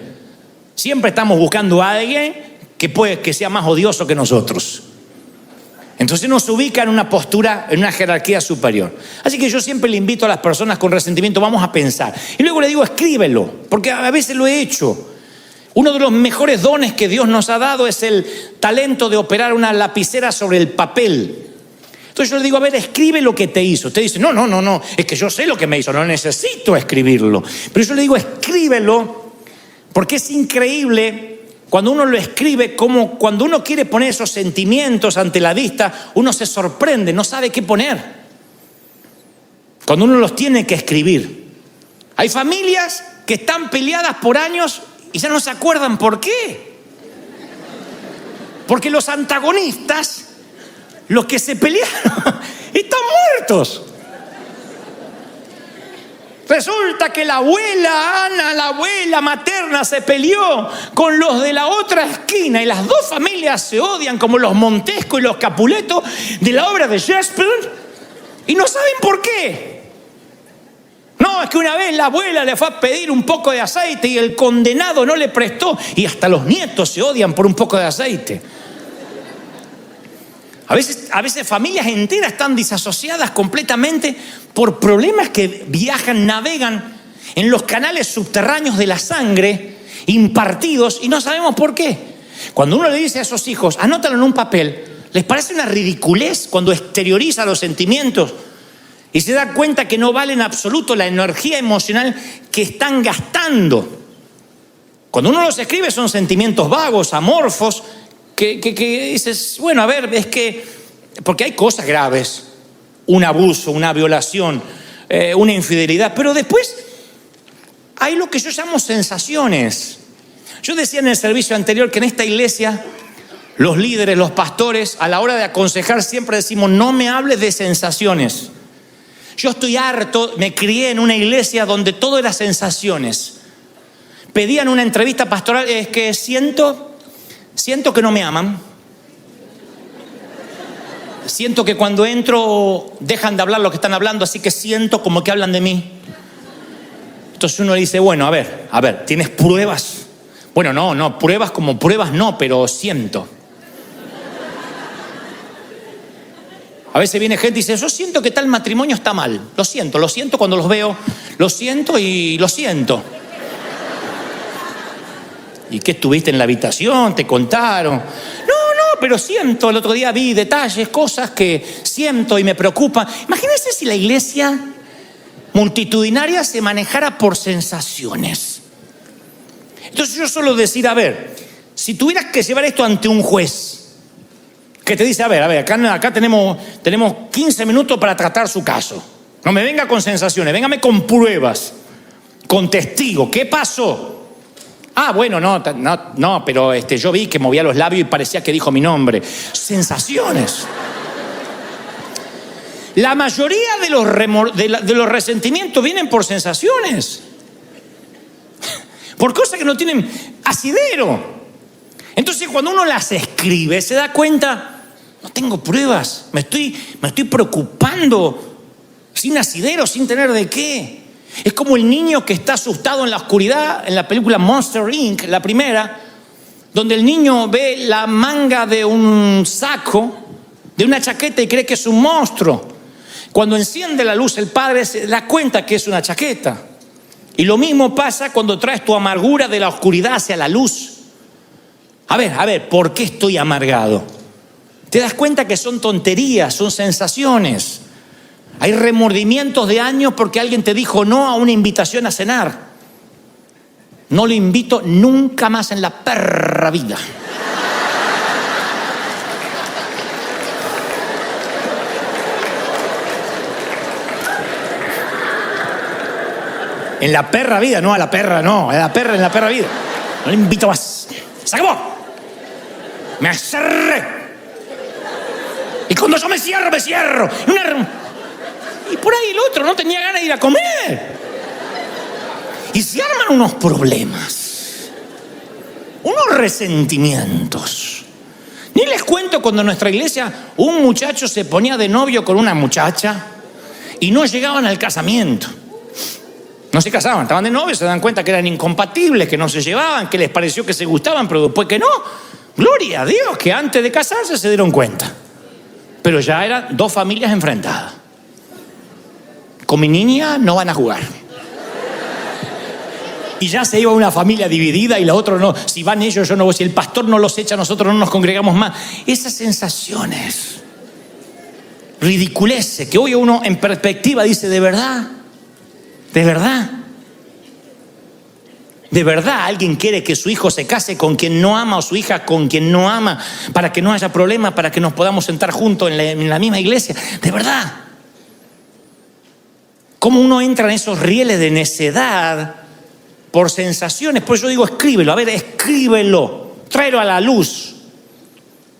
Siempre estamos buscando a alguien que sea más odioso que nosotros. Entonces nos ubica en una postura, en una jerarquía superior. Así que yo siempre le invito a las personas con resentimiento, vamos a pensar. Y luego le digo, escríbelo, porque a veces lo he hecho. Uno de los mejores dones que Dios nos ha dado es el talento de operar una lapicera sobre el papel. Entonces yo le digo, a ver, escribe lo que te hizo. Usted dice, no, es que yo sé lo que me hizo, no necesito escribirlo. Pero yo le digo, escríbelo, porque es increíble cuando uno lo escribe, como cuando uno quiere poner esos sentimientos ante la vista, uno se sorprende, no sabe qué poner. Cuando uno los tiene que escribir. Hay familias que están peleadas por años y ya no se acuerdan por qué. Porque los antagonistas, los que se pelearon, están muertos. Resulta que la abuela Ana, la abuela materna, se peleó con los de la otra esquina y las dos familias se odian como los Montesco y los Capuleto de la obra de Shakespeare y no saben por qué. No, es que una vez la abuela le fue a pedir un poco de aceite y el condenado no le prestó y hasta los nietos se odian por un poco de aceite. A veces familias enteras están disasociadas completamente por problemas que viajan, navegan en los canales subterráneos de la sangre, impartidos, y no sabemos por qué. Cuando uno le dice a esos hijos, anótalo en un papel, les parece una ridiculez cuando exterioriza los sentimientos y se da cuenta que no vale en absoluto la energía emocional que están gastando. Cuando uno los escribe son sentimientos vagos, amorfos, que dices, bueno, a ver, es que, porque hay cosas graves, un abuso, una violación, una infidelidad, pero después hay lo que yo llamo sensaciones. Yo decía en el servicio anterior que en esta iglesia los líderes, los pastores, a la hora de aconsejar siempre decimos, no me hables de sensaciones. Yo estoy harto, me crié en una iglesia donde todo era sensaciones. Pedían una entrevista pastoral, es que siento que no me aman. Siento que cuando entro dejan de hablar lo que están hablando, así que siento como que hablan de mí. Entonces uno dice, bueno, a ver, ¿tienes pruebas? Bueno, no, pruebas como pruebas no, pero siento. A veces viene gente y dice, yo siento que tal matrimonio está mal. Lo siento cuando los veo, lo siento y lo siento. ¿Y qué estuviste en la habitación? ¿Te contaron? No, pero siento. El otro día vi detalles, cosas que siento y me preocupan. Imagínense si la iglesia multitudinaria se manejara por sensaciones. Entonces yo suelo decir, a ver, si tuvieras que llevar esto ante un juez, que te dice, a ver, acá tenemos 15 minutos para tratar su caso. No me venga con sensaciones, véngame con pruebas, con testigos. ¿Qué pasó? Ah, bueno, no, pero yo vi que movía los labios y parecía que dijo mi nombre. Sensaciones. La mayoría de los resentimientos vienen por sensaciones. Por cosas que no tienen asidero. Entonces cuando uno las escribe se da cuenta, no tengo pruebas, me estoy preocupando sin asidero, sin tener de qué. Es como el niño que está asustado en la oscuridad en la película Monster Inc., la primera, donde el niño ve la manga de un saco, de una chaqueta y cree que es un monstruo. Cuando enciende la luz, el padre se da cuenta que es una chaqueta. Y lo mismo pasa cuando traes tu amargura de la oscuridad hacia la luz. A ver, ¿por qué estoy amargado? Te das cuenta que son tonterías, son sensaciones. Hay remordimientos de años porque alguien te dijo no a una invitación a cenar. No lo invito nunca más en la perra vida. En la perra vida, no a la perra, no. A la perra en la perra vida. No le invito más. ¡Se acabó! Me cerré. Y cuando yo me cierro. Y por ahí el otro no tenía ganas de ir a comer. Y se arman unos problemas. Unos resentimientos. Ni les cuento cuando en nuestra iglesia un muchacho se ponía de novio con una muchacha y no llegaban al casamiento. No se casaban, estaban de novios, se dan cuenta que eran incompatibles, que no se llevaban, que les pareció que se gustaban, pero después que no. Gloria a Dios, que antes de casarse se dieron cuenta. Pero ya eran dos familias enfrentadas. Con mi niña no van a jugar. Y ya se iba una familia dividida y la otra no. Si van ellos, yo no voy. Si el pastor no los echa, nosotros no nos congregamos más. Esas sensaciones, ridiculeces, que hoy uno en perspectiva dice, ¿de verdad? ¿De verdad? ¿De verdad alguien quiere que su hijo se case con quien no ama o su hija con quien no ama para que no haya problema, para que nos podamos sentar juntos en la misma iglesia? ¿De verdad? ¿Cómo uno entra en esos rieles de necedad por sensaciones? Pues yo digo, escríbelo, escríbelo, tráelo a la luz.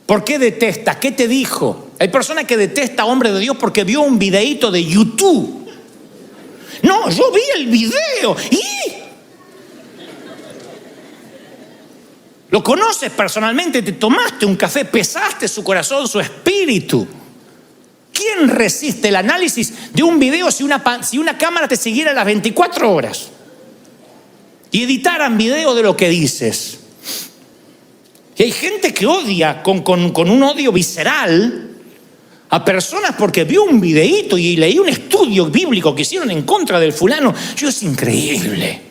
¿Por qué detesta? ¿Qué te dijo? Hay personas que detestan a hombres de Dios porque vio un videíto de YouTube. No, yo vi el video y... Lo conoces personalmente, te tomaste un café, pesaste su corazón, su espíritu. ¿Quién resiste el análisis de un video si una cámara te siguiera las 24 horas? Y editaran video de lo que dices. Y hay gente que odia con un odio visceral a personas porque vio un videíto y leí un estudio bíblico que hicieron en contra del fulano. Es increíble.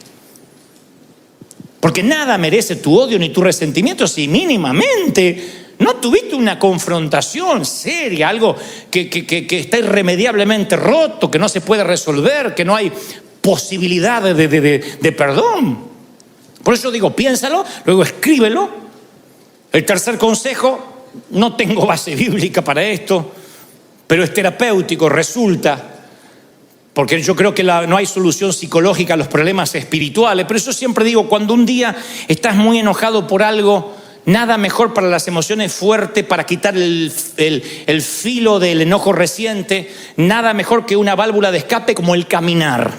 Porque nada merece tu odio ni tu resentimiento si mínimamente no tuviste una confrontación seria, algo que está irremediablemente roto, que no se puede resolver, que no hay posibilidad de perdón. Por eso digo, piénsalo, luego escríbelo. El tercer consejo, no tengo base bíblica para esto, pero es terapéutico, resulta, porque yo creo que no hay solución psicológica a los problemas espirituales. Pero eso siempre digo, cuando un día estás muy enojado por algo, nada mejor para las emociones fuertes, para quitar el filo del enojo reciente, nada mejor que una válvula de escape como el caminar.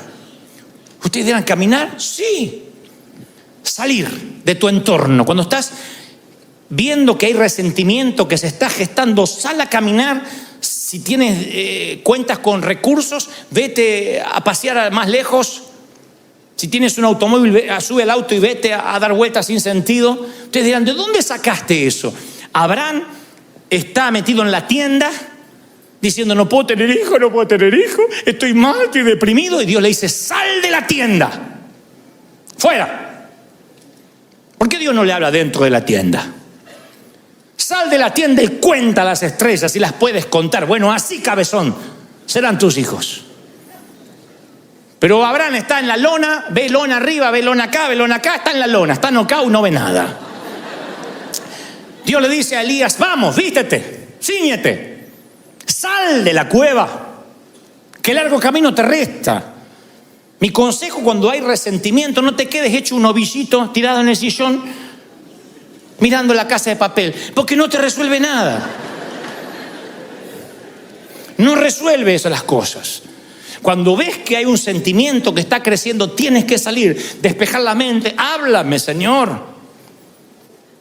¿Ustedes dirán caminar? Sí. Salir de tu entorno. Cuando estás viendo que hay resentimiento, que se está gestando, sal a caminar. Si tienes cuentas con recursos, vete a pasear más lejos. Si tienes un automóvil, sube al auto y vete a dar vueltas sin sentido. Ustedes dirán, ¿de dónde sacaste eso? Abraham está metido en la tienda diciendo, no puedo tener hijo, estoy mal, estoy deprimido. Y Dios le dice, sal de la tienda, fuera. ¿Por qué Dios no le habla dentro de la tienda? Sal de la tienda y cuenta las estrellas y las puedes contar. Bueno, así, cabezón, serán tus hijos. Pero Abraham está en la lona, ve lona arriba, ve lona acá, está en la lona, está knockout, no ve nada. Dios le dice a Elías, vamos, vístete, cíñete, sal de la cueva, que largo camino te resta. Mi consejo cuando hay resentimiento, no te quedes hecho un ovillito tirado en el sillón mirando la Casa de Papel, porque no te resuelve nada. No resuelve eso las cosas. Cuando ves que hay un sentimiento que está creciendo, tienes que salir, despejar la mente. Háblame, Señor.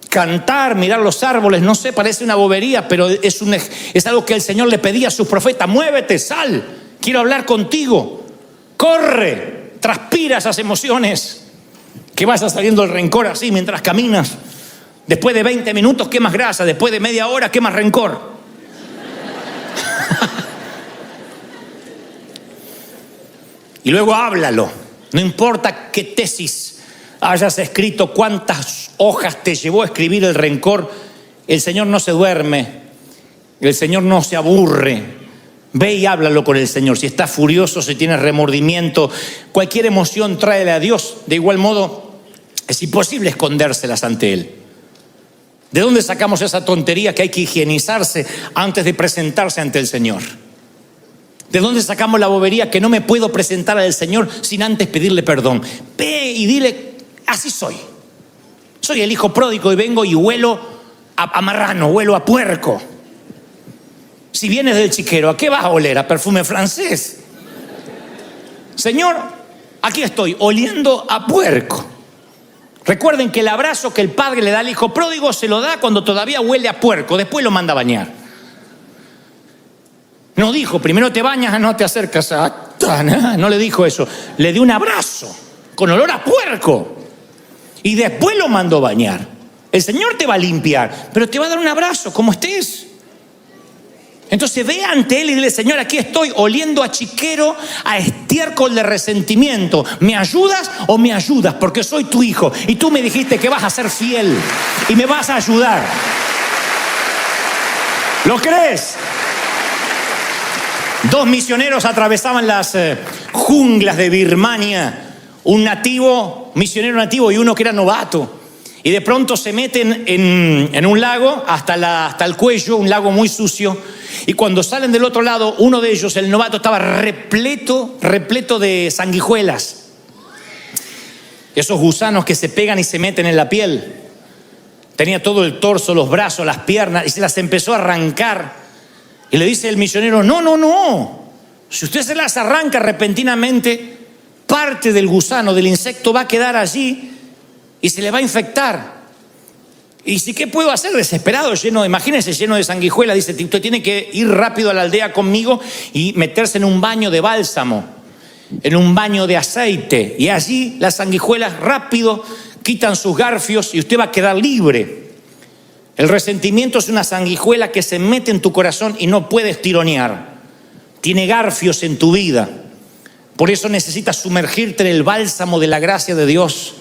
Cantar, mirar los árboles, no sé, parece una bobería, pero es algo que el Señor le pedía a sus profetas. Muévete, sal, quiero hablar contigo. Corre, transpira esas emociones, que vaya saliendo el rencor así mientras caminas. Después de 20 minutos quemas grasa, después de media hora quemas rencor. Y luego háblalo. No importa qué tesis hayas escrito, cuántas hojas te llevó a escribir el rencor, el Señor no se duerme, el Señor no se aburre. Ve y háblalo con el Señor. Si estás furioso, si tienes remordimiento, cualquier emoción, tráele a Dios. De igual modo, es imposible escondérselas ante Él. ¿De dónde sacamos esa tontería que hay que higienizarse antes de presentarse ante el Señor? ¿De dónde sacamos la bobería que no me puedo presentar al Señor sin antes pedirle perdón? Ve y dile, así soy. Soy el hijo pródigo y vengo y huelo a marrano, huelo a puerco. Si vienes del chiquero, ¿a qué vas a oler? ¿A perfume francés? Señor, aquí estoy, oliendo a puerco. Recuerden que el abrazo que el padre le da al hijo pródigo se lo da cuando todavía huele a puerco, después lo manda a bañar. No dijo, primero te bañas, no te acercas a... No le dijo eso, le dio un abrazo con olor a puerco y después lo mandó a bañar. El Señor te va a limpiar, pero te va a dar un abrazo como estés. Entonces ve ante Él y dile, Señor, aquí estoy oliendo a chiquero, a estiércol de resentimiento. ¿Me ayudas o me ayudas? Porque soy tu hijo y tú me dijiste que vas a ser fiel y me vas a ayudar. ¿Lo crees? 2 misioneros atravesaban las junglas de Birmania. Un nativo, misionero nativo y uno que era novato. Y de pronto se meten en un lago hasta el cuello, un lago muy sucio. Y cuando salen del otro lado, uno de ellos, el novato, estaba repleto de sanguijuelas. Esos gusanos que se pegan y se meten en la piel. Tenía todo el torso, los brazos, las piernas, y se las empezó a arrancar. Y le dice el misionero, no. Si usted se las arranca repentinamente, parte del gusano, del insecto, va a quedar allí y se le va a infectar. Y si, ¿qué puedo hacer? Desesperado, imagínense, lleno de sanguijuela. Dice, usted tiene que ir rápido a la aldea conmigo y meterse en un baño de bálsamo, en un baño de aceite. Y allí las sanguijuelas rápido quitan sus garfios y usted va a quedar libre. El resentimiento es una sanguijuela que se mete en tu corazón y no puedes tironear. Tiene garfios en tu vida. Por eso necesitas sumergirte en el bálsamo de la gracia de Dios.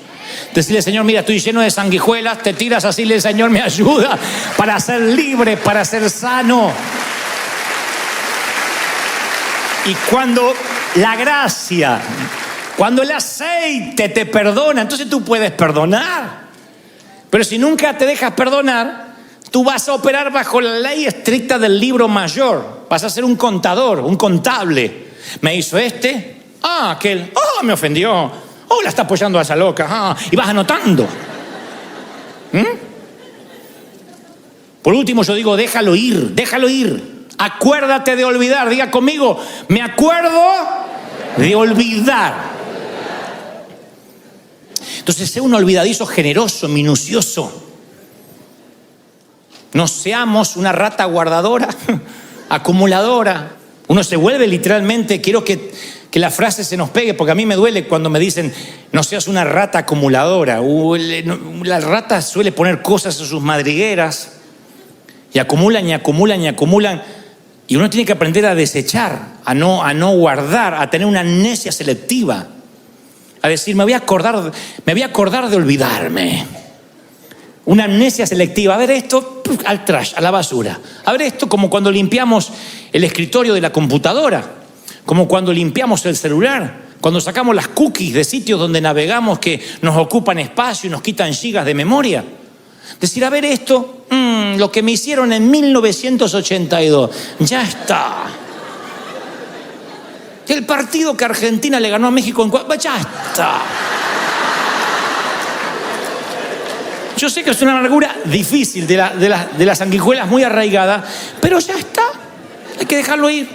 Decirle, Señor, mira, estoy lleno de sanguijuelas. Te tiras así, le Señor, me ayuda para ser libre, para ser sano. Y cuando la gracia, cuando el aceite te perdona, entonces tú puedes perdonar. Pero si nunca te dejas perdonar, tú vas a operar bajo la ley estricta del libro mayor. Vas a ser un contador, un contable. Me hizo aquel, me ofendió. La está apoyando a esa loca. Y vas anotando. Por último yo digo, déjalo ir. Acuérdate de olvidar. Diga conmigo, me acuerdo de olvidar. Entonces, sé un olvidadizo generoso, minucioso. No seamos una rata guardadora, acumuladora. Uno se vuelve literalmente, quiero que la frase se nos pegue, porque a mí me duele cuando me dicen, no seas una rata acumuladora. La rata suele poner cosas en sus madrigueras y acumulan. Y uno tiene que aprender a desechar, a no guardar, a tener una amnesia selectiva. A decir, me voy a acordar de olvidarme. Una amnesia selectiva. A ver esto, al trash, a la basura. A ver esto, como cuando limpiamos el escritorio de la computadora, como cuando limpiamos el celular, cuando sacamos las cookies de sitios donde navegamos que nos ocupan espacio y nos quitan gigas de memoria. Decir, a ver esto, lo que me hicieron en 1982, ya está. El partido que Argentina le ganó a México ya está. Yo sé que es una amargura difícil de las sanguijuelas muy arraigada, pero ya está. Hay que dejarlo ir.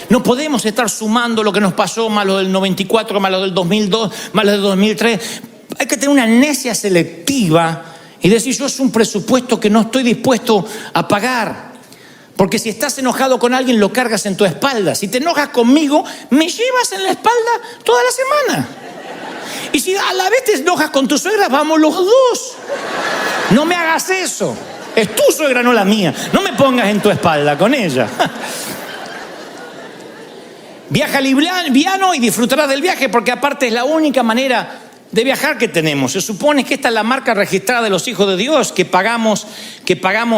No podemos estar sumando lo que nos pasó, más lo del 94, más lo del 2002, más lo del 2003. Hay que tener una amnesia selectiva y decir, yo es un presupuesto que no estoy dispuesto a pagar. Porque si estás enojado con alguien, lo cargas en tu espalda. Si te enojas conmigo, me llevas en la espalda toda la semana. Y si a la vez te enojas con tu suegra, vamos los dos. No me hagas eso. Es tu suegra, no la mía. No me pongas en tu espalda con ella. Viaja liviano y disfrutarás del viaje, porque aparte es la única manera de viajar que tenemos. Se supone que esta es la marca registrada de los hijos de Dios, que pagamos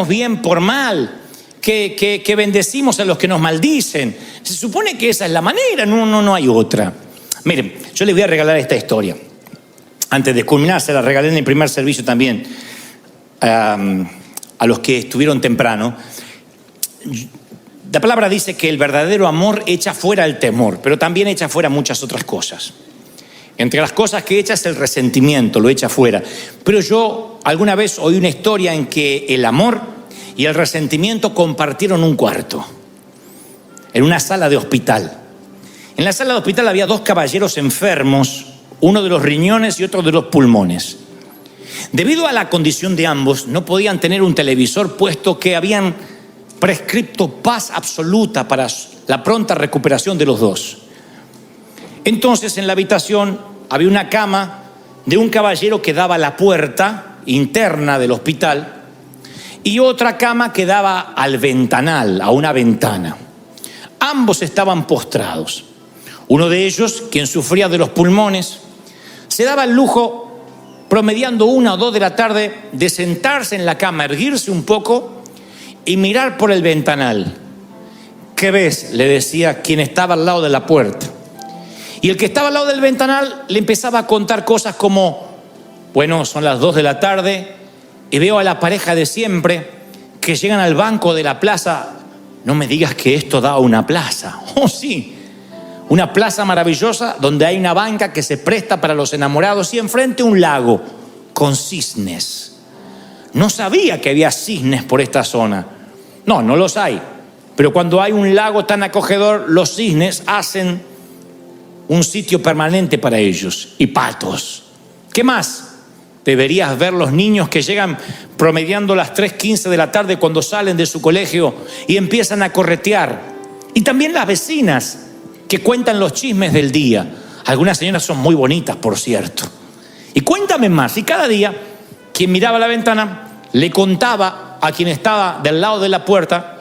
bien por mal, que bendecimos a los que nos maldicen. Se supone que esa es la manera, no hay otra. Miren, yo les voy a regalar esta historia. Antes de culminar, se la regalé en el primer servicio también a los que estuvieron temprano. La palabra dice que el verdadero amor echa fuera el temor, pero también echa fuera muchas otras cosas. Entre las cosas que echa es el resentimiento, lo echa fuera. Pero yo alguna vez oí una historia en que el amor y el resentimiento compartieron un cuarto, en una sala de hospital. En la sala de hospital había dos caballeros enfermos, uno de los riñones y otro de los pulmones. Debido a la condición de ambos, no podían tener un televisor, puesto que habían prescripto paz absoluta para la pronta recuperación de los dos. Entonces, en la habitación había una cama de un caballero que daba a la puerta interna del hospital y otra cama que daba al ventanal, a una ventana. Ambos estaban postrados. Uno de ellos, quien sufría de los pulmones, se daba el lujo, promediando 1 o 2 de la tarde, de sentarse en la cama, erguirse un poco y mirar por el ventanal. ¿Qué ves?, le decía quien estaba al lado de la puerta. Y el que estaba al lado del ventanal le empezaba a contar cosas como: bueno, son las 2 de la tarde y veo a la pareja de siempre que llegan al banco de la plaza. No me digas que esto da a una plaza. Oh, sí. Una plaza maravillosa donde hay una banca que se presta para los enamorados y enfrente un lago con cisnes. No sabía que había cisnes por esta zona. No los hay. Pero cuando hay un lago tan acogedor, los cisnes hacen un sitio permanente para ellos. Y patos. ¿Qué más? Deberías ver los niños que llegan promediando las 3:15 de la tarde cuando salen de su colegio y empiezan a corretear. Y también las vecinas que cuentan los chismes del día. Algunas señoras son muy bonitas, por cierto. Y cuéntame más. Y cada día, quien miraba la ventana le contaba a quien estaba del lado de la puerta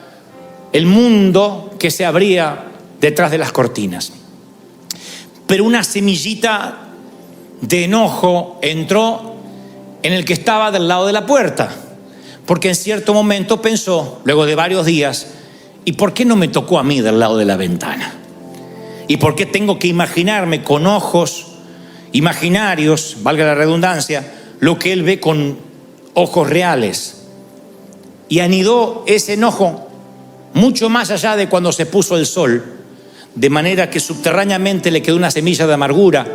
el mundo que se abría detrás de las cortinas. Pero una semillita de enojo entró en el que estaba del lado de la puerta, porque en cierto momento pensó, luego de varios días: ¿y por qué no me tocó a mí del lado de la ventana? ¿Y por qué tengo que imaginarme con ojos imaginarios, valga la redundancia, lo que él ve con ojos reales? Y anidó ese enojo mucho más allá de cuando se puso el sol, de manera que subterráneamente le quedó una semilla de amargura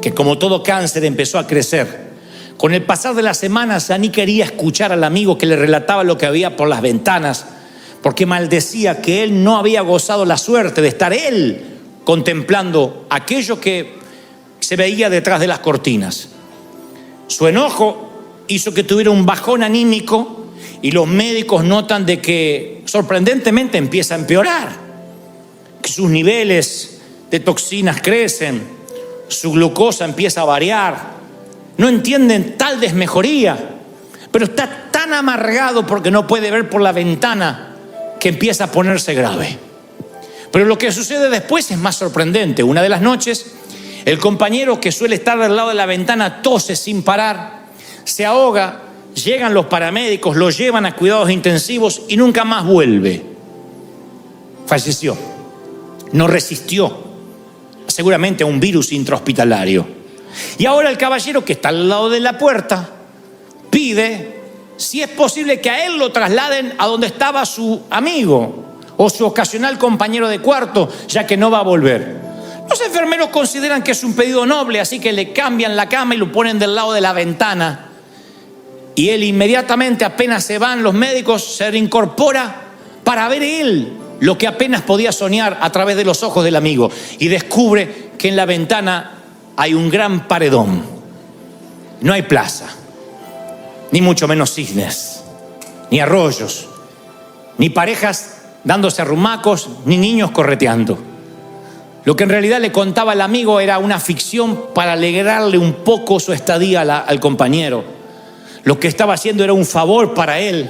que, como todo cáncer, empezó a crecer. Con el pasar de las semanas, ya ni quería escuchar al amigo que le relataba lo que había por las ventanas, porque maldecía que él no había gozado la suerte de estar él contemplando aquello que se veía detrás de las cortinas. Su enojo hizo que tuviera un bajón anímico y los médicos notan de que sorprendentemente empieza a empeorar, que sus niveles de toxinas crecen, su glucosa empieza a variar. No entienden tal desmejoría, pero está tan amargado porque no puede ver por la ventana que empieza a ponerse grave. Pero lo que sucede después es más sorprendente. Una de las noches, el compañero que suele estar al lado de la ventana tose sin parar, se ahoga, llegan los paramédicos, lo llevan a cuidados intensivos y nunca más vuelve. Falleció. No resistió, seguramente, a un virus intrahospitalario. Y ahora el caballero que está al lado de la puerta pide si es posible que a él lo trasladen a donde estaba su amigo o su ocasional compañero de cuarto, ya que no va a volver. Los enfermeros consideran que es un pedido noble, así que le cambian la cama y lo ponen del lado de la ventana. Y él inmediatamente, apenas se van los médicos, se reincorpora para ver él lo que apenas podía soñar a través de los ojos del amigo. Y descubre que en la ventana hay un gran paredón. No hay plaza, ni mucho menos cisnes, ni arroyos, ni parejas dándose arrumacos, ni niños correteando. Lo que en realidad le contaba el amigo era una ficción para alegrarle un poco su estadía al compañero. Lo que estaba haciendo era un favor para él,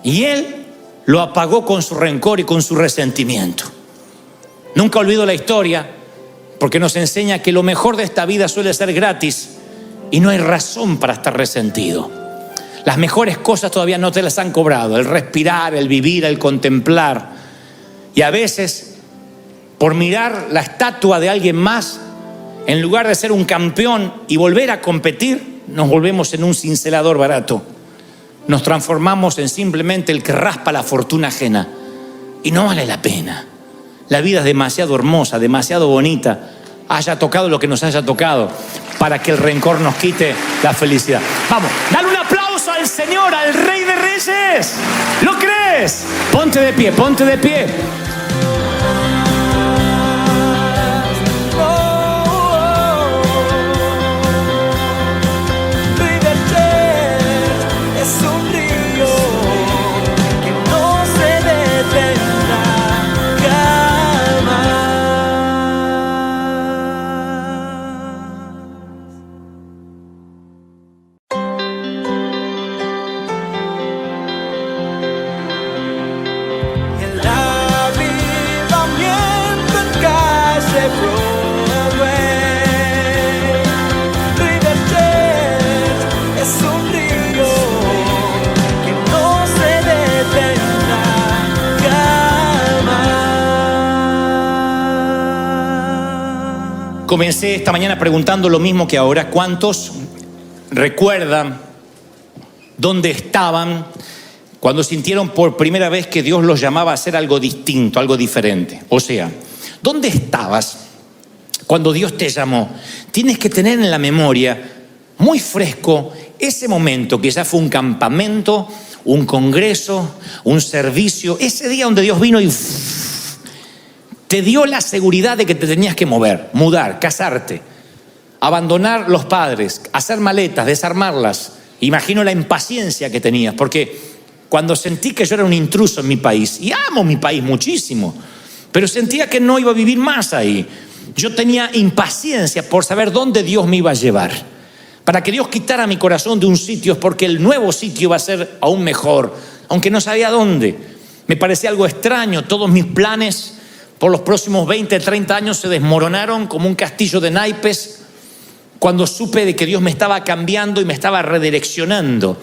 y él lo apagó con su rencor y con su resentimiento. Nunca olvido la historia, porque nos enseña que lo mejor de esta vida suele ser gratis y no hay razón para estar resentido. Las mejores cosas todavía no te las han cobrado: el respirar, el vivir, el contemplar. Y a veces, por mirar la estatua de alguien más, en lugar de ser un campeón y volver a competir, nos volvemos en un cincelador barato. Nos transformamos en simplemente el que raspa la fortuna ajena. Y no vale la pena. La vida es demasiado hermosa, demasiado bonita, haya tocado lo que nos haya tocado, para que el rencor nos quite la felicidad. Vamos, dale un aplauso al Señor, al Rey de Reyes. ¿Lo crees? Ponte de pie, ponte de pie. Comencé esta mañana preguntando lo mismo que ahora. ¿Cuántos recuerdan dónde estaban cuando sintieron por primera vez que Dios los llamaba a hacer algo distinto, algo diferente? O sea, ¿dónde estabas cuando Dios te llamó? Tienes que tener en la memoria muy fresco ese momento, que ya fue un campamento, un congreso, un servicio, ese día donde Dios vino y te dio la seguridad de que te tenías que mover, mudar, casarte, abandonar los padres, hacer maletas, desarmarlas. Imagino la impaciencia que tenías, porque cuando sentí que yo era un intruso en mi país, y amo mi país muchísimo, pero sentía que no iba a vivir más ahí, yo tenía impaciencia por saber dónde Dios me iba a llevar. Para que Dios quitara mi corazón de un sitio, es porque el nuevo sitio iba a ser aún mejor, aunque no sabía dónde. Me parecía algo extraño. Todos mis planes por los próximos 20, 30 años se desmoronaron como un castillo de naipes cuando supe de que Dios me estaba cambiando y me estaba redireccionando.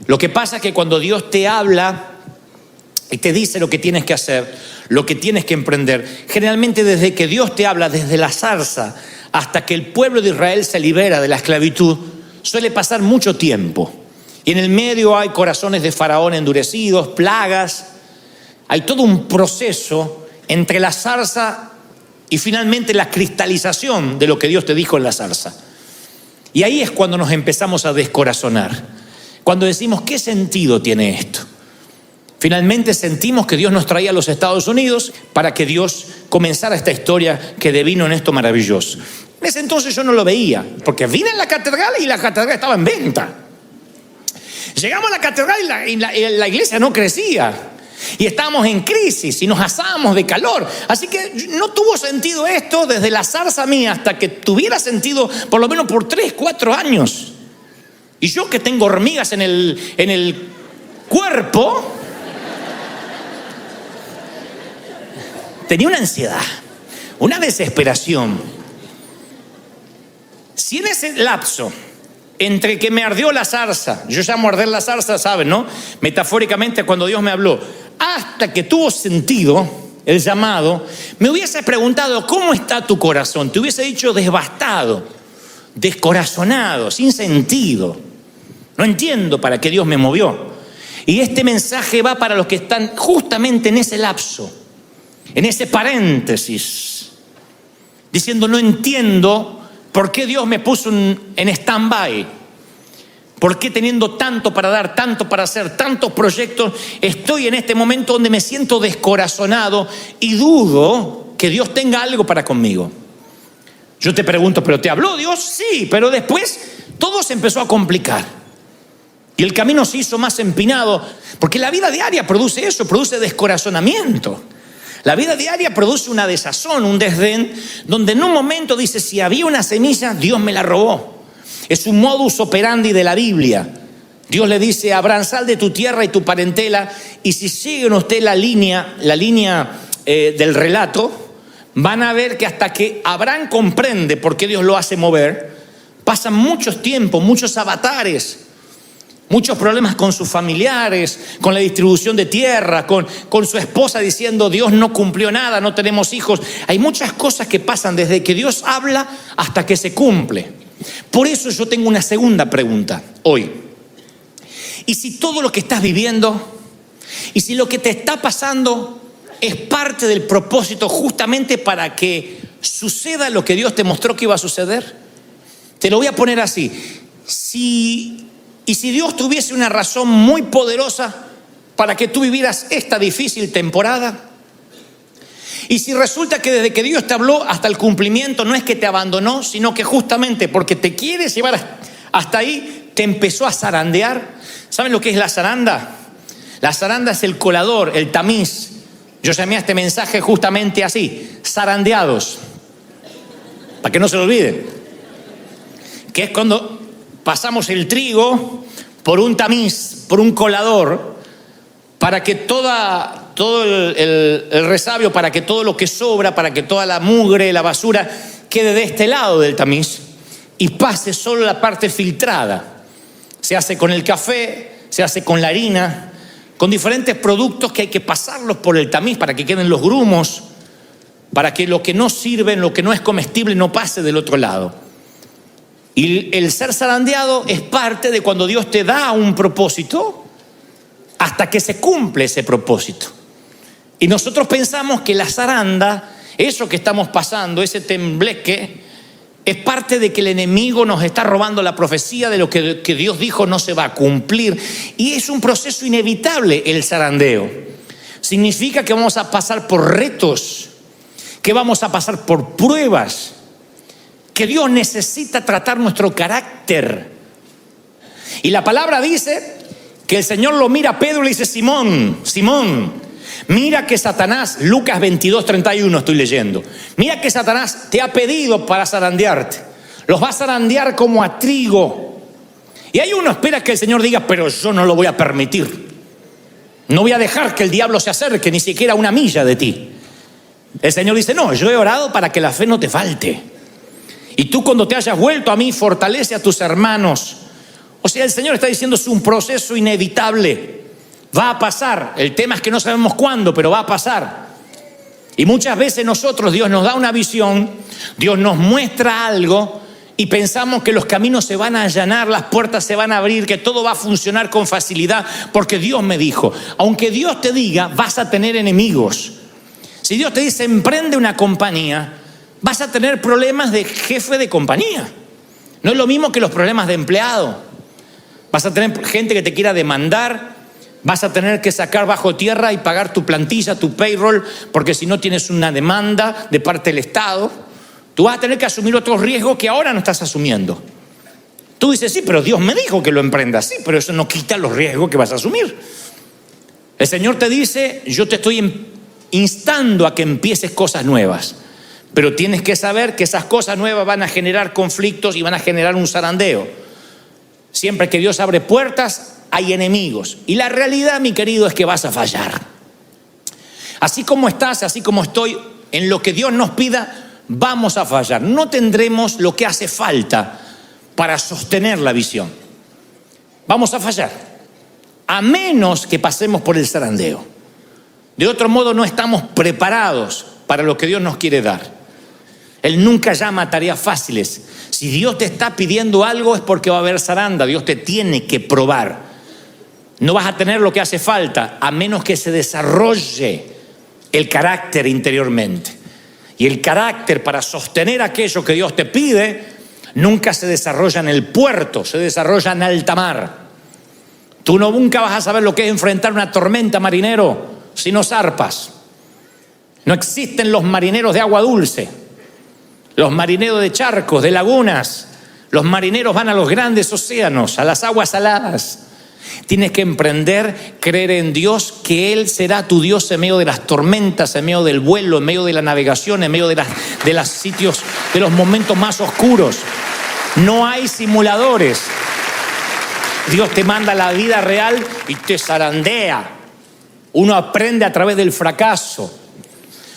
Lo que pasa es que cuando Dios te habla y te dice lo que tienes que hacer, lo que tienes que emprender, generalmente desde que Dios te habla, desde la zarza hasta que el pueblo de Israel se libera de la esclavitud, suele pasar mucho tiempo. Y en el medio hay corazones de Faraón endurecidos, plagas, hay todo un proceso entre la zarza y finalmente la cristalización de lo que Dios te dijo en la zarza. Y ahí es cuando nos empezamos a descorazonar, cuando decimos, ¿qué sentido tiene esto? Finalmente sentimos que Dios nos traía a los Estados Unidos para que Dios comenzara esta historia que devino en esto maravilloso. En ese entonces yo no lo veía, porque vine a la catedral y la catedral estaba en venta. Llegamos a la catedral y la iglesia no crecía. Y estábamos en crisis y nos asábamos de calor. Así que no tuvo sentido esto desde la zarza mía hasta que tuviera sentido por lo menos por 3, 4 años. Y yo, que tengo hormigas en el cuerpo, tenía una ansiedad, una desesperación. Si en ese lapso entre que me ardió la zarza, yo llamo arder la zarza, ¿saben, no? Metafóricamente, cuando Dios me habló, hasta que tuvo sentido el llamado, me hubiese preguntado, ¿cómo está tu corazón? Te hubiese dicho devastado, descorazonado, sin sentido. No entiendo para qué Dios me movió. Y este mensaje va para los que están justamente en ese lapso, en ese paréntesis, diciendo, no entiendo por qué Dios me puso en stand-by. ¿Por qué teniendo tanto para dar, tanto para hacer, tantos proyectos, estoy en este momento donde me siento descorazonado y dudo que Dios tenga algo para conmigo? Yo te pregunto, ¿pero te habló Dios? Sí, pero después todo se empezó a complicar. Y el camino se hizo más empinado, porque la vida diaria produce eso, produce descorazonamiento. La vida diaria produce una desazón, un desdén, donde en un momento dice, si había una semilla, Dios me la robó. Es un modus operandi de la Biblia. Dios le dice a Abraham, sal de tu tierra y tu parentela, y si siguen usted la línea del relato, van a ver que hasta que Abraham comprende por qué Dios lo hace mover, pasan muchos tiempos, muchos avatares, muchos problemas con sus familiares, con la distribución de tierra, con su esposa diciendo Dios no cumplió nada, no tenemos hijos. Hay muchas cosas que pasan desde que Dios habla hasta que se cumple. Por eso yo tengo una segunda pregunta hoy. ¿Y si todo lo que estás viviendo, y si lo que te está pasando es parte del propósito justamente para que suceda lo que Dios te mostró que iba a suceder? Te lo voy a poner así. Si Dios tuviese una razón muy poderosa para que tú vivieras esta difícil temporada, y si resulta que desde que Dios te habló hasta el cumplimiento no es que te abandonó, sino que justamente porque te quiere llevar hasta ahí, te empezó a zarandear. ¿Saben lo que es la zaranda? La zaranda es el colador, el tamiz. Yo llamé a este mensaje justamente así, zarandeados, para que no se lo olviden. Que es cuando pasamos el trigo por un tamiz, por un colador, para que todo el resabio, para que todo lo que sobra, para que toda la mugre, la basura, quede de este lado del tamiz y pase solo la parte filtrada. Se hace con el café, se hace con la harina, con diferentes productos que hay que pasarlos por el tamiz para que queden los grumos, para que lo que no sirve, lo que no es comestible, no pase del otro lado. Y el ser zarandeado es parte de cuando Dios te da un propósito hasta que se cumple ese propósito. Y nosotros pensamos que la zaranda, eso que estamos pasando, ese tembleque, es parte de que el enemigo nos está robando la profecía de lo que Dios dijo no se va a cumplir. Y es un proceso inevitable el zarandeo. Significa que vamos a pasar por retos, que vamos a pasar por pruebas, que Dios necesita tratar nuestro carácter. Y la palabra dice que el Señor lo mira a Pedro y le dice, Simón, Simón, mira que Satanás, Lucas 22:31 estoy leyendo, mira que Satanás te ha pedido para zarandearte. Los va a zarandear como a trigo. Y ahí uno espera que el Señor diga, pero yo no lo voy a permitir. No voy a dejar que el diablo se acerque ni siquiera a una milla de ti. El Señor dice, no, yo he orado para que la fe no te falte. Y tú cuando te hayas vuelto a mí, fortalece a tus hermanos. O sea, el Señor está diciendo, es un proceso inevitable. Va a pasar. El tema es que no sabemos cuándo, pero va a pasar. Y muchas veces nosotros, Dios nos da una visión, Dios nos muestra algo y pensamos que los caminos se van a allanar, las puertas se van a abrir, que todo va a funcionar con facilidad, porque Dios me dijo. Aunque Dios te diga, vas a tener enemigos. Si Dios te dice, emprende una compañía, vas a tener problemas de jefe de compañía. No es lo mismo que los problemas de empleado. Vas a tener gente que te quiera demandar, vas a tener que sacar bajo tierra y pagar tu plantilla, tu payroll, porque si no tienes una demanda de parte del Estado, tú vas a tener que asumir otros riesgos que ahora no estás asumiendo. Tú dices, sí, pero Dios me dijo que lo emprendas. Sí, pero eso no quita los riesgos que vas a asumir. El Señor te dice, yo te estoy instando a que empieces cosas nuevas. Pero tienes que saber que esas cosas nuevas van a generar conflictos y van a generar un zarandeo. Siempre que Dios abre puertas, hay enemigos. Y la realidad, mi querido, es que vas a fallar. Así como estás, así como estoy, en lo que Dios nos pida, vamos a fallar. No tendremos lo que hace falta para sostener la visión. Vamos a fallar, a menos que pasemos por el zarandeo. De otro modo, no estamos preparados para lo que Dios nos quiere dar. Él nunca llama a tareas fáciles. Si Dios te está pidiendo algo es porque va a haber zaranda. Dios te tiene que probar. No vas a tener lo que hace falta a menos que se desarrolle el carácter interiormente. Y el carácter para sostener aquello que Dios te pide nunca se desarrolla en el puerto, se desarrolla en alta mar. Tú nunca vas a saber lo que es enfrentar una tormenta, marinero, si no zarpas. No existen los marineros de agua dulce. Los marineros de charcos, de lagunas, los marineros van a los grandes océanos, a las aguas saladas. Tienes que emprender, creer en Dios, que Él será tu Dios en medio de las tormentas, en medio del vuelo, en medio de la navegación, en medio de los sitios, de los momentos más oscuros. No hay simuladores. Dios te manda la vida real y te zarandea. Uno aprende a través del fracaso.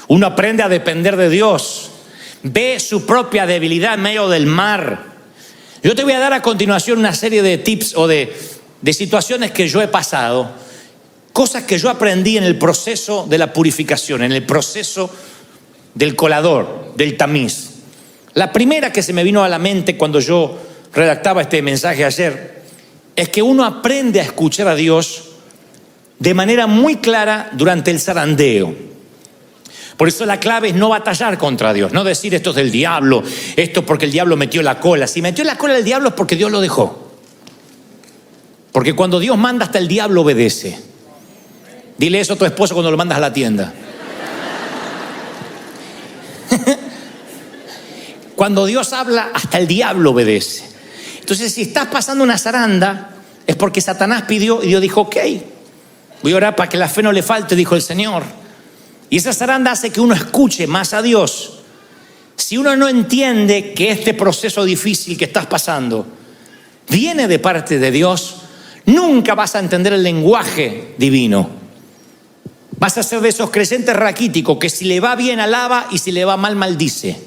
Uno aprende a depender de Dios. Ve su propia debilidad en medio del mar. Yo te voy a dar a continuación una serie de tips o de situaciones que yo he pasado, cosas que yo aprendí en el proceso de la purificación, en el proceso del colador, del tamiz. La primera que se me vino a la mente cuando yo redactaba este mensaje ayer es que uno aprende a escuchar a Dios de manera muy clara durante el zarandeo. Por eso la clave es no batallar contra Dios, no decir esto es del diablo, esto porque el diablo metió la cola. Si metió la cola el diablo es porque Dios lo dejó. Porque cuando Dios manda, hasta el diablo obedece. Dile eso a tu esposo cuando lo mandas a la tienda. Cuando Dios habla, hasta el diablo obedece. Entonces, si estás pasando una zaranda, es porque Satanás pidió y Dios dijo, ok, voy a orar para que la fe no le falte, dijo el Señor. Y esa zaranda hace que uno escuche más a Dios. Si uno no entiende que este proceso difícil que estás pasando viene de parte de Dios, nunca vas a entender el lenguaje divino. Vas a ser de esos creyentes raquíticos que si le va bien alaba y si le va mal maldice.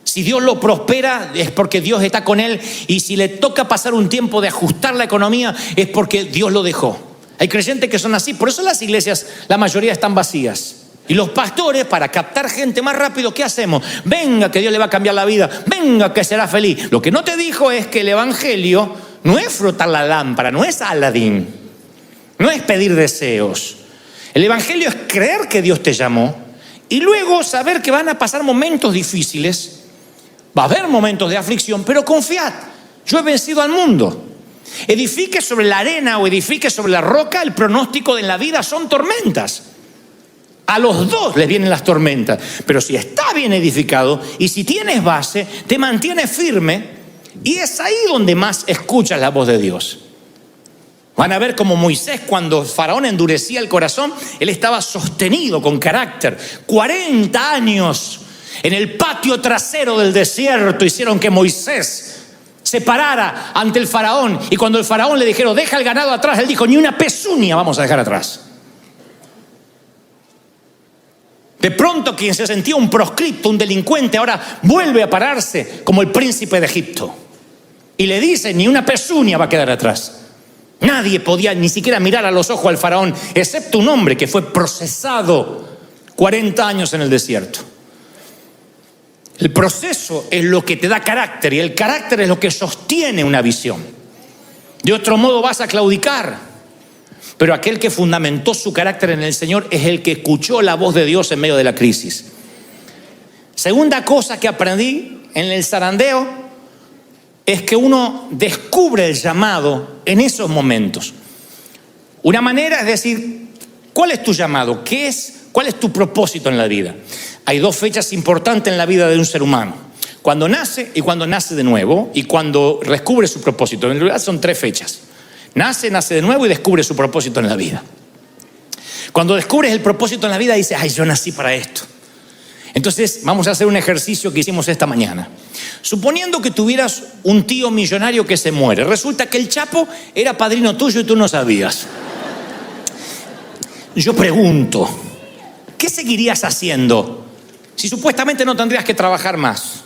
Si Dios lo prospera es porque Dios está con él, y si le toca pasar un tiempo de ajustar la economía es porque Dios lo dejó. Hay creyentes que son así, por eso las iglesias, la mayoría están vacías. Y los pastores, para captar gente más rápido, ¿qué hacemos? Venga, que Dios le va a cambiar la vida. Venga, que será feliz. Lo que no te dijo es que el evangelio no es frotar la lámpara, no es Aladín, no es pedir deseos. El evangelio es creer que Dios te llamó y luego saber que van a pasar momentos difíciles. Va a haber momentos de aflicción, pero confiad, yo he vencido al mundo. Edifique sobre la arena o edifique sobre la roca, el pronóstico de la vida son tormentas. A los dos les vienen las tormentas, pero si está bien edificado y si tienes base, te mantienes firme, y es ahí donde más escuchas la voz de Dios. Van a ver como Moisés, cuando Faraón endurecía el corazón, él estaba sostenido con carácter. 40 años en el patio trasero del desierto hicieron que Moisés se parara ante el faraón, y cuando el faraón le dijeron deja el ganado atrás, él dijo ni una pezuña vamos a dejar atrás. De pronto quien se sentía un proscripto, un delincuente, ahora vuelve a pararse como el príncipe de Egipto y le dice ni una pezuña va a quedar atrás. Nadie podía ni siquiera mirar a los ojos al faraón, excepto un hombre que fue procesado 40 años en el desierto. El proceso es lo que te da carácter, y el carácter es lo que sostiene una visión. De otro modo vas a claudicar. Pero aquel que fundamentó su carácter en el Señor es el que escuchó la voz de Dios en medio de la crisis. Segunda cosa que aprendí en el zarandeo es que uno descubre el llamado en esos momentos. Una manera es decir, ¿cuál es tu llamado? ¿Cuál es tu propósito en la vida? Hay dos fechas importantes en la vida de un ser humano: cuando nace y cuando nace de nuevo, y cuando descubre su propósito. En realidad son 3 fechas. Nace de nuevo y descubre su propósito en la vida. Cuando descubres el propósito en la vida dices, ay, yo nací para esto. Entonces vamos a hacer un ejercicio que hicimos esta mañana. Suponiendo que tuvieras un tío millonario que se muere, resulta que el Chapo era padrino tuyo y tú no sabías. Yo pregunto, ¿qué seguirías haciendo si supuestamente no tendrías que trabajar más?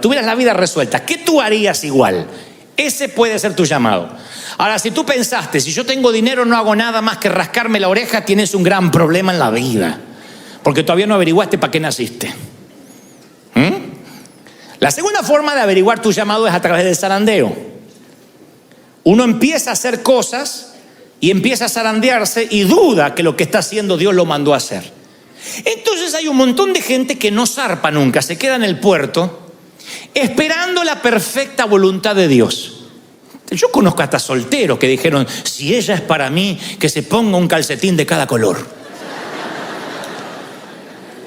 Tuvieras la vida resuelta, ¿qué tú harías igual? Ese puede ser tu llamado. Ahora, si tú pensaste, si yo tengo dinero no hago nada más que rascarme la oreja, tienes un gran problema en la vida, porque todavía no averiguaste para qué naciste. La segunda forma de averiguar tu llamado es a través del zarandeo. Uno empieza a hacer cosas y empieza a zarandearse y duda que lo que está haciendo Dios lo mandó a hacer. Entonces hay un montón de gente que no zarpa nunca, se queda en el puerto esperando la perfecta voluntad de Dios. Yo conozco hasta solteros que dijeron, si ella es para mí, que se ponga un calcetín de cada color.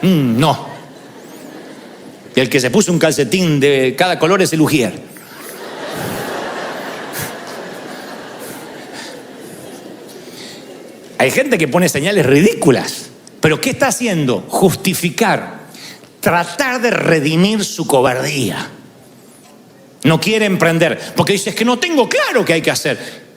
No. Y el que se puso un calcetín de cada color es el ujier. Hay gente que pone señales ridículas. ¿Pero qué está haciendo? Justificar. Tratar de redimir su cobardía. No quiere emprender. Porque dice, es que no tengo claro qué hay que hacer.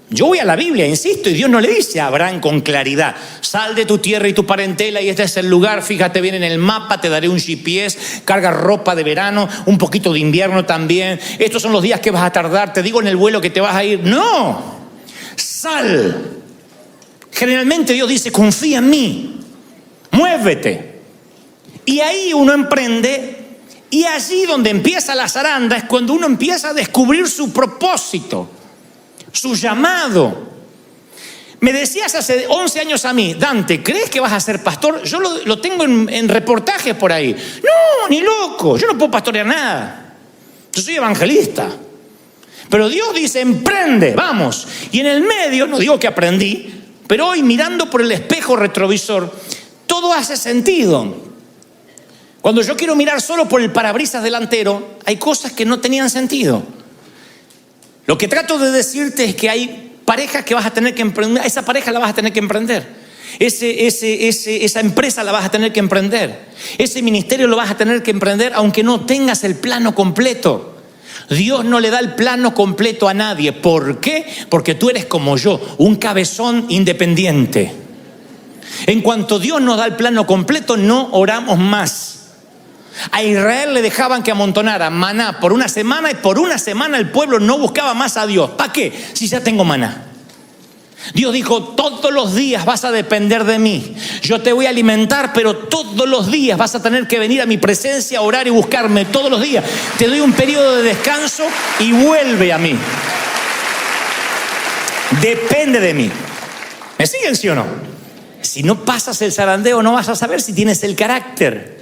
Yo voy a la Biblia, insisto, y Dios no le dice a Abraham con claridad: sal de tu tierra y tu parentela y este es el lugar, fíjate bien en el mapa, te daré un GPS, carga ropa de verano, un poquito de invierno también, estos son los días que vas a tardar, te digo en el vuelo que te vas a ir. No, sal. Generalmente Dios dice, confía en mí, muévete. Y ahí uno emprende, y allí donde empieza la zaranda es cuando uno empieza a descubrir su propósito, su llamado. Me decías hace 11 años a mí, Dante, ¿crees que vas a ser pastor? Yo lo tengo en reportajes por ahí. No, ni loco, yo no puedo pastorear nada. Yo soy evangelista. Pero Dios dice, emprende, vamos. Y en el medio, no digo que aprendí, pero hoy mirando por el espejo retrovisor, todo hace sentido. Cuando yo quiero mirar solo por el parabrisas delantero, hay cosas que no tenían sentido. Lo que trato de decirte es que hay parejas que vas a tener que emprender. Esa pareja la vas a tener que emprender. Esa empresa la vas a tener que emprender. Ese ministerio lo vas a tener que emprender aunque no tengas el plano completo. Dios no le da el plano completo a nadie. ¿Por qué? Porque tú eres como yo, un cabezón independiente. En cuanto Dios nos da el plano completo, no oramos más. A Israel le dejaban que amontonara maná por una semana y por una semana el pueblo no buscaba más a Dios. ¿Para qué? Si ya tengo maná. Dios dijo, todos los días vas a depender de mí. Yo te voy a alimentar, pero todos los días vas a tener que venir a mi presencia, orar y buscarme todos los días. Te doy un periodo de descanso y vuelve a mí. Depende de mí. ¿Me siguen, sí o no? Si no pasas el zarandeo, no vas a saber si tienes el carácter.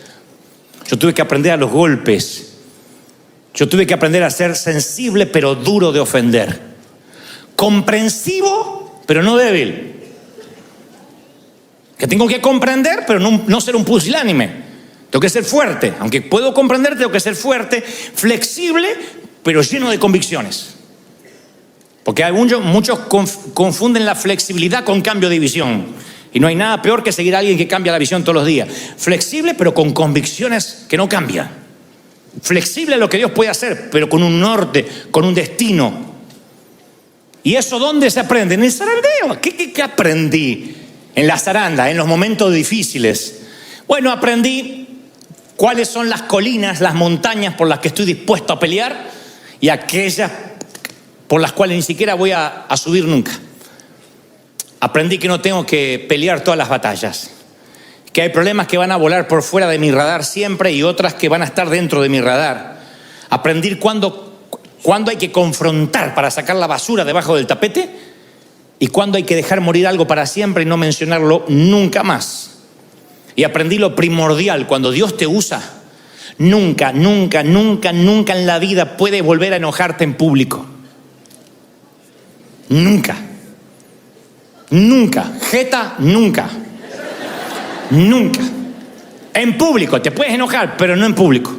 Yo tuve que aprender a los golpes. Yo tuve que aprender a ser sensible pero duro de ofender. Comprensivo pero no débil. Que tengo que comprender pero no ser un pusilánime. Tengo que ser fuerte. Aunque puedo comprender, tengo que ser fuerte. Flexible pero lleno de convicciones. Porque muchos confunden la flexibilidad con cambio de visión. Y no hay nada peor que seguir a alguien que cambia la visión todos los días. Flexible, pero con convicciones que no cambian. Flexible a lo que Dios puede hacer, pero con un norte, con un destino. ¿Y eso dónde se aprende? En el zarandeo. ¿Qué aprendí en la zaranda, en los momentos difíciles? Bueno, aprendí cuáles son las colinas, las montañas por las que estoy dispuesto a pelear y aquellas por las cuales ni siquiera voy a subir nunca. Aprendí que no tengo que pelear todas las batallas, que hay problemas que van a volar por fuera de mi radar siempre y otras que van a estar dentro de mi radar. Aprendí cuándo hay que confrontar para sacar la basura debajo del tapete y cuándo hay que dejar morir algo para siempre y no mencionarlo nunca más. Y aprendí lo primordial: cuando Dios te usa, nunca en la vida puedes volver a enojarte en público. Nunca, jeta, nunca. En público te puedes enojar, pero no en público.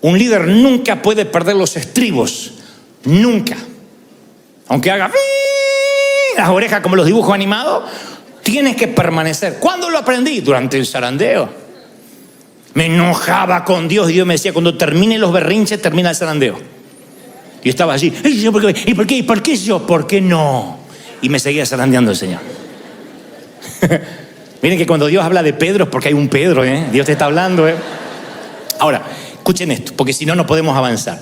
Un líder nunca puede perder los estribos, nunca. Aunque haga las orejas como los dibujos animados, tienes que permanecer. ¿Cuándo lo aprendí? Durante el zarandeo. Me enojaba con Dios y Dios me decía, cuando termine los berrinches, termina el zarandeo. Y estaba allí, ¿y por qué? ¿Y por qué yo? ¿Por qué no? Y me seguía zarandeando el Señor. Miren que cuando Dios habla de Pedro es porque hay un Pedro, Dios te está hablando, Ahora, escuchen esto, porque si no, no podemos avanzar.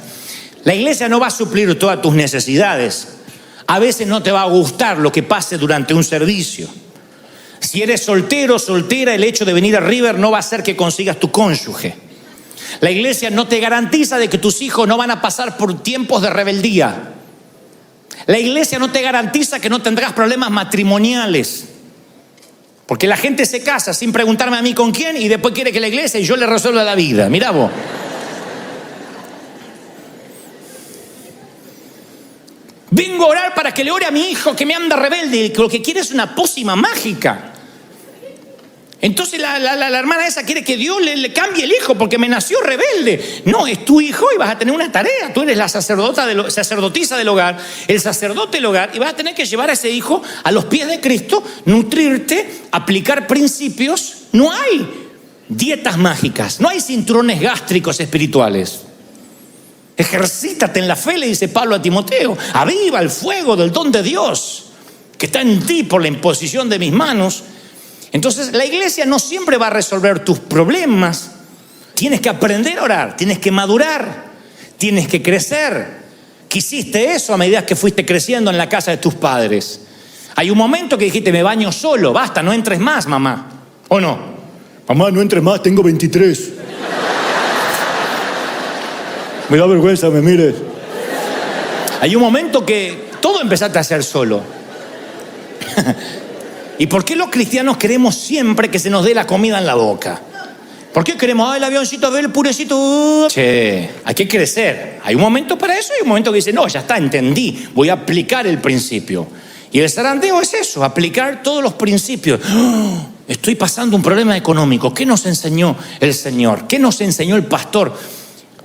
La iglesia no va a suplir todas tus necesidades. A veces no te va a gustar lo que pase durante un servicio. Si eres soltero, soltera, el hecho de venir a River no va a hacer que consigas tu cónyuge. La iglesia no te garantiza de que tus hijos no van a pasar por tiempos de rebeldía. La iglesia no te garantiza que no tendrás problemas matrimoniales. Porque la gente se casa sin preguntarme a mí con quién y después quiere que la iglesia y yo le resuelva la vida. Mirá vos. Vengo a orar para que le ore a mi hijo que me anda rebelde y lo que quiere es una pócima mágica. Entonces la hermana esa quiere que Dios le cambie el hijo porque me nació rebelde. No, es tu hijo y vas a tener una tarea. Tú eres la sacerdotisa del hogar, el sacerdote del hogar, y vas a tener que llevar a ese hijo a los pies de Cristo, nutrirte, aplicar principios. No hay dietas mágicas, no hay cinturones gástricos espirituales. Ejercítate en la fe, le dice Pablo a Timoteo. Aviva el fuego del don de Dios que está en ti por la imposición de mis manos. Entonces la iglesia no siempre va a resolver tus problemas. Tienes que aprender a orar, tienes que madurar, tienes que crecer. Quisiste eso a medida que fuiste creciendo en la casa de tus padres. Hay un momento que dijiste, me baño solo, basta, no entres más, mamá. ¿O no? Mamá, no entres más, tengo 23. Me da vergüenza, me mires. Hay un momento que todo empezaste a hacer solo. ¿Y por qué los cristianos queremos siempre que se nos dé la comida en la boca? ¿Por qué queremos, el avioncito, ver el purecito? Che, hay que crecer. Hay un momento para eso y un momento que dice, no, ya está, entendí, voy a aplicar el principio. Y el zarandeo es eso, aplicar todos los principios. Estoy pasando un problema económico. ¿Qué nos enseñó el Señor? ¿Qué nos enseñó el pastor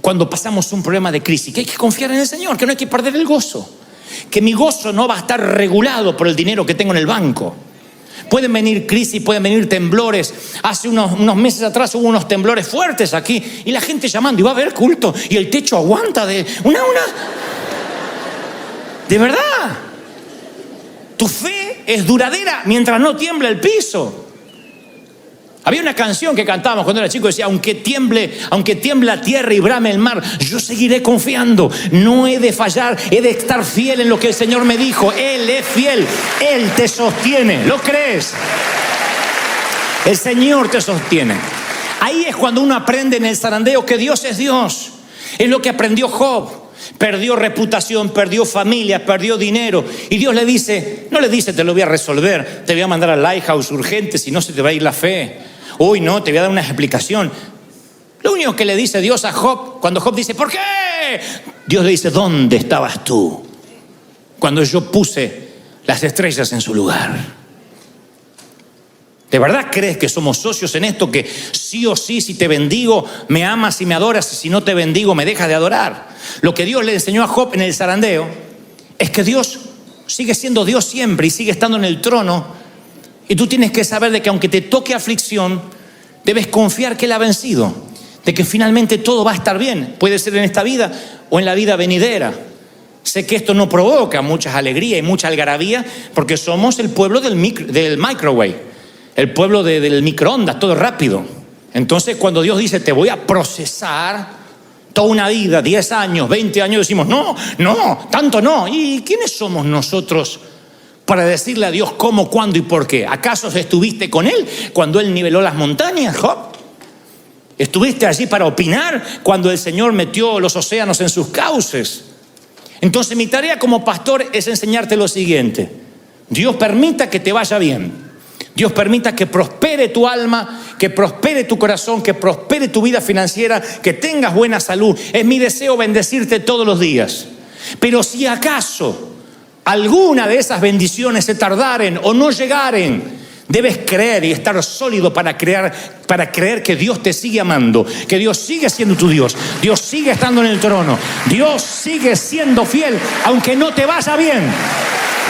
cuando pasamos un problema de crisis? Que hay que confiar en el Señor, que no hay que perder el gozo. Que mi gozo no va a estar regulado por el dinero que tengo en el banco. Pueden venir crisis, pueden venir temblores. Hace unos meses atrás hubo unos temblores fuertes aquí y la gente llamando, y va a haber culto y el techo aguanta de una. De verdad. Tu fe es duradera mientras no tiembla el piso. Había una canción que cantábamos cuando era chico, decía, aunque tiemble la tierra y brame el mar, yo seguiré confiando. No he de fallar, he de estar fiel en lo que el Señor me dijo. Él es fiel, Él te sostiene. ¿Lo crees? El Señor te sostiene. Ahí es cuando uno aprende en el zarandeo que Dios es Dios. Es lo que aprendió Job. Perdió reputación, perdió familia, perdió dinero. Y Dios le dice, no le dice te lo voy a resolver, te voy a mandar al Lighthouse urgente, si no se te va a ir la fe. Uy, no, te voy a dar una explicación. Lo único que le dice Dios a Job, cuando Job dice, ¿por qué? Dios le dice, ¿dónde estabas tú cuando yo puse las estrellas en su lugar? ¿De verdad crees que somos socios en esto? Que sí o sí, si te bendigo, me amas y me adoras, y si no te bendigo, me dejas de adorar. Lo que Dios le enseñó a Job en el zarandeo es que Dios sigue siendo Dios siempre y sigue estando en el trono. Y tú tienes que saber de que aunque te toque aflicción, debes confiar que Él ha vencido, de que finalmente todo va a estar bien. Puede ser en esta vida o en la vida venidera. Sé que esto no provoca muchas alegrías y mucha algarabía porque somos el pueblo del microwave, el pueblo del microondas, todo rápido. Entonces cuando Dios dice te voy a procesar toda una vida, 10 años, 20 años, decimos no, tanto no. ¿Y quiénes somos nosotros para decirle a Dios cómo, cuándo y por qué? ¿Acaso estuviste con Él cuando Él niveló las montañas, Job? ¿Estuviste allí para opinar cuando el Señor metió los océanos en sus cauces? Entonces mi tarea como pastor es enseñarte lo siguiente. Dios permita que te vaya bien. Dios permita que prospere tu alma, que prospere tu corazón, que prospere tu vida financiera, que tengas buena salud. Es mi deseo bendecirte todos los días. Pero si acaso alguna de esas bendiciones se tardaren o no llegaren, debes creer y estar sólido para creer que Dios te sigue amando, que Dios sigue siendo tu Dios, Dios sigue estando en el trono, Dios sigue siendo fiel aunque no te vaya bien.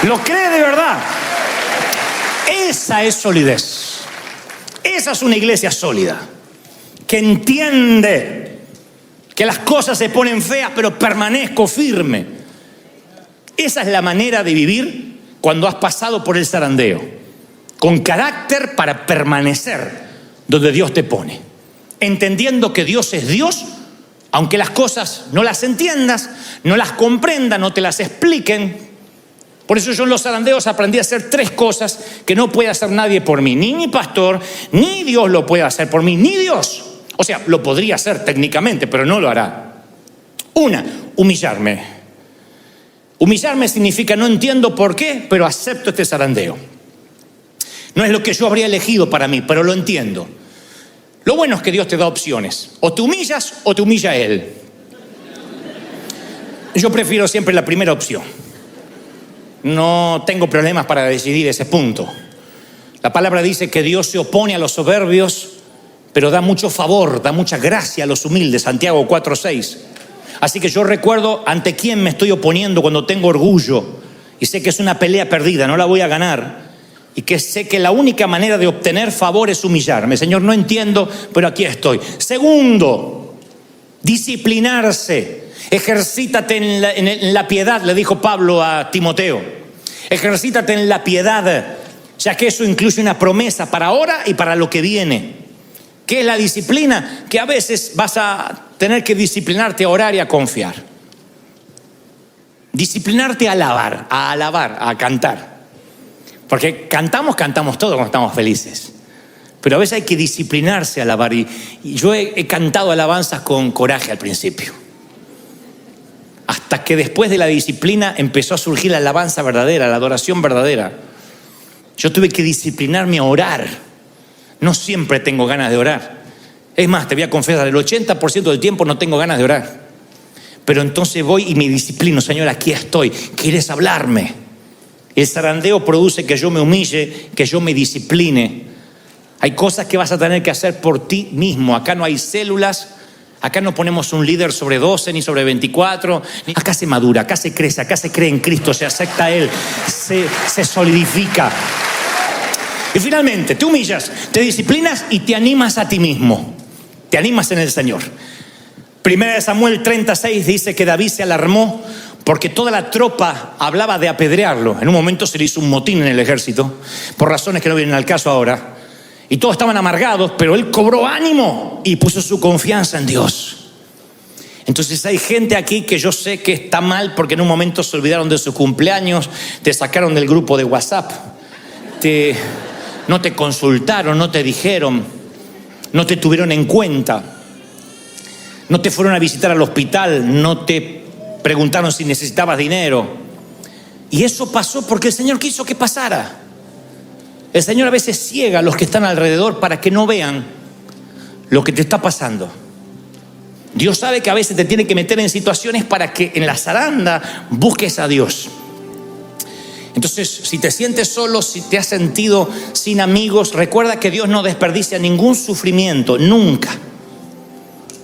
¿Lo crees de verdad? Esa es solidez. Esa es una iglesia sólida, que entiende que las cosas se ponen feas, pero permanezco firme. Esa es la manera de vivir cuando has pasado por el zarandeo, con carácter para permanecer donde Dios te pone, entendiendo que Dios es Dios, aunque las cosas no las entiendas, no las comprendas, no te las expliquen. Por eso yo en los zarandeos aprendí a hacer 3 cosas que no puede hacer nadie por mí, ni mi pastor, ni Dios lo puede hacer por mí, ni Dios. O sea, lo podría hacer técnicamente, pero no lo hará. Una, humillarme. Humillarme significa no entiendo por qué, pero acepto este zarandeo. No es lo que yo habría elegido para mí, pero lo entiendo. Lo bueno es que Dios te da opciones. O te humillas o te humilla Él. Yo prefiero siempre la primera opción. No tengo problemas para decidir ese punto. La palabra dice que Dios se opone a los soberbios, pero da mucho favor, da mucha gracia a los humildes. Santiago 4:6. Así que yo recuerdo ante quién me estoy oponiendo cuando tengo orgullo y sé que es una pelea perdida, no la voy a ganar, y que sé que la única manera de obtener favor es humillarme. Señor, no entiendo, pero aquí estoy. Segundo, disciplinarse. Ejercítate en la piedad, le dijo Pablo a Timoteo. Ejercítate en la piedad, ya que eso incluye una promesa para ahora y para lo que viene. ¿Qué es la disciplina? Que a veces vas a tener que disciplinarte a orar y a confiar. Disciplinarte a alabar, a cantar. Porque cantamos todos cuando estamos felices. Pero a veces hay que disciplinarse a alabar. Y yo he cantado alabanzas con coraje al principio. Hasta que después de la disciplina empezó a surgir la alabanza verdadera, la adoración verdadera. Yo tuve que disciplinarme a orar. No siempre tengo ganas de orar. Es más, te voy a confesar, el 80% del tiempo no tengo ganas de orar. Pero entonces voy y me disciplino. Señor, aquí estoy. ¿Quieres hablarme? El zarandeo produce que yo me humille, que yo me discipline. Hay cosas que vas a tener que hacer por ti mismo. Acá no hay células. Acá no ponemos un líder sobre 12 ni sobre 24. Acá se madura, acá se crece, acá se cree en Cristo, se acepta a Él, se solidifica. Y finalmente, te humillas, te disciplinas y te animas a ti mismo. Te animas en el Señor. 1 Samuel 36 dice que David se alarmó porque toda la tropa hablaba de apedrearlo. En un momento se le hizo un motín en el ejército, por razones que no vienen al caso ahora. Y todos estaban amargados, pero él cobró ánimo y puso su confianza en Dios. Entonces hay gente aquí que yo sé que está mal porque en un momento se olvidaron de su cumpleaños, te sacaron del grupo de WhatsApp, no te consultaron, no te dijeron, no te tuvieron en cuenta, no te fueron a visitar al hospital, no te preguntaron si necesitabas dinero. Y eso pasó porque el Señor quiso que pasara. El Señor a veces ciega a los que están alrededor para que no vean lo que te está pasando. Dios sabe que a veces te tiene que meter en situaciones para que en la zaranda busques a Dios. Entonces, si te sientes solo, si te has sentido sin amigos, recuerda que Dios no desperdicia ningún sufrimiento, nunca.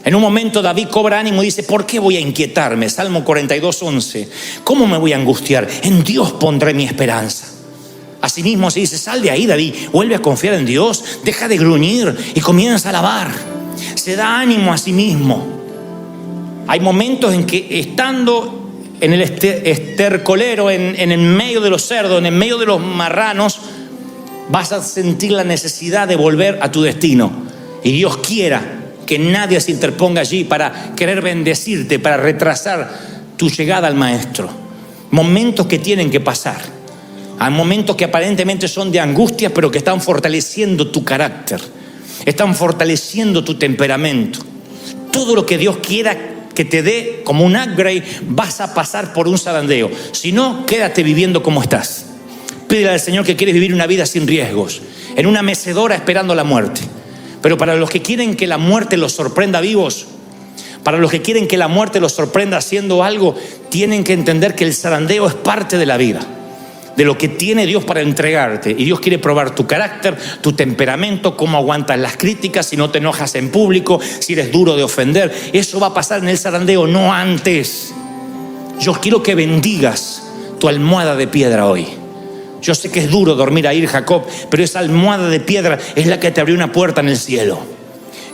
En un momento David cobra ánimo y dice, ¿por qué voy a inquietarme? Salmo 42:11. ¿Cómo me voy a angustiar? En Dios pondré mi esperanza. Asimismo se dice, sal de ahí, David, vuelve a confiar en Dios, deja de gruñir y comienza a alabar. Se da ánimo a sí mismo. Hay momentos en que estando en el estercolero, en el medio de los cerdos, en el medio de los marranos, vas a sentir la necesidad de volver a tu destino. Y Dios quiera que nadie se interponga allí para querer bendecirte, para retrasar tu llegada al Maestro. Momentos que tienen que pasar. Hay momentos que aparentemente son de angustia, pero que están fortaleciendo tu carácter, están fortaleciendo tu temperamento. Todo lo que Dios quiera que te dé como un upgrade, vas a pasar por un zarandeo. Si no, quédate viviendo como estás. Pídele al Señor que quieres vivir una vida sin riesgos, en una mecedora esperando la muerte. Pero para los que quieren que la muerte los sorprenda vivos, para los que quieren que la muerte los sorprenda haciendo algo, tienen que entender que el zarandeo es parte de la vida, de lo que tiene Dios para entregarte. Y Dios quiere probar tu carácter, tu temperamento, cómo aguantas las críticas, si no te enojas en público, si eres duro de ofender. Eso va a pasar en el zarandeo, no antes. Yo quiero que bendigas tu almohada de piedra hoy. Yo sé que es duro dormir ahí, Jacob, pero esa almohada de piedra es la que te abrió una puerta en el cielo.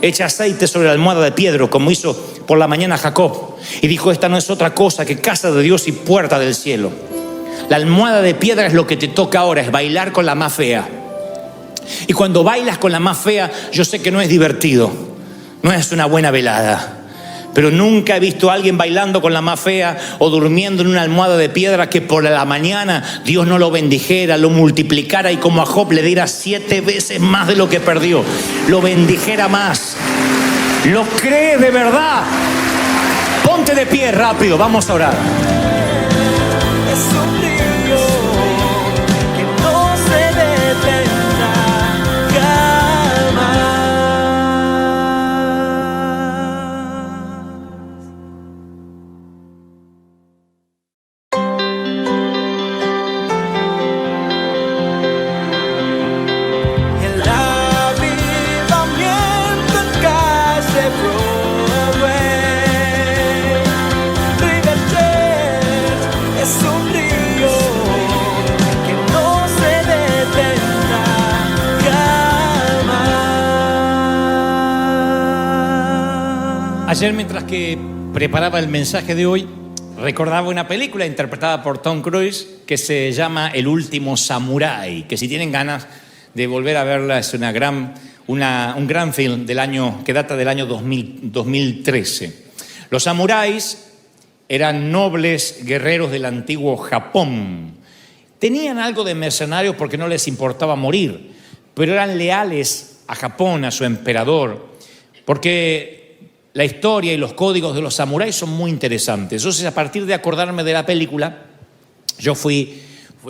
Echa aceite sobre la almohada de piedra, como hizo por la mañana Jacob, y dijo, esta no es otra cosa que casa de Dios y puerta del cielo. La almohada de piedra es lo que te toca ahora, es bailar con la más fea. Y cuando bailas con la más fea, yo sé que no es divertido, no es una buena velada. Pero nunca he visto a alguien bailando con la más fea o durmiendo en una almohada de piedra que por la mañana Dios no lo bendijera, lo multiplicara y como a Job le diera 7 veces más de lo que perdió, lo bendijera más. ¿Lo crees de verdad? Ponte de pie rápido, vamos a orar. Ayer, mientras que preparaba el mensaje de hoy, recordaba una película interpretada por Tom Cruise que se llama El último samurái, que si tienen ganas de volver a verla es un gran film que data del año 2013. Los samuráis eran nobles guerreros del antiguo Japón. Tenían algo de mercenarios porque no les importaba morir, pero eran leales a Japón, a su emperador, porque la historia y los códigos de los samuráis son muy interesantes. Entonces, a partir de acordarme de la película, yo fui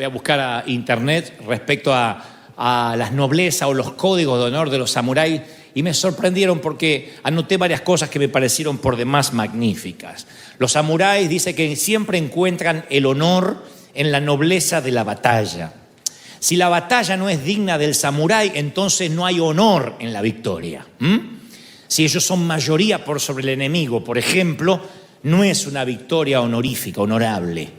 a buscar a internet respecto a las noblezas o los códigos de honor de los samuráis y me sorprendieron porque anoté varias cosas que me parecieron por demás magníficas. Los samuráis dicen que siempre encuentran el honor en la nobleza de la batalla. Si la batalla no es digna del samurái, entonces no hay honor en la victoria. Si ellos son mayoría por sobre el enemigo, por ejemplo, no es una victoria honorífica, honorable,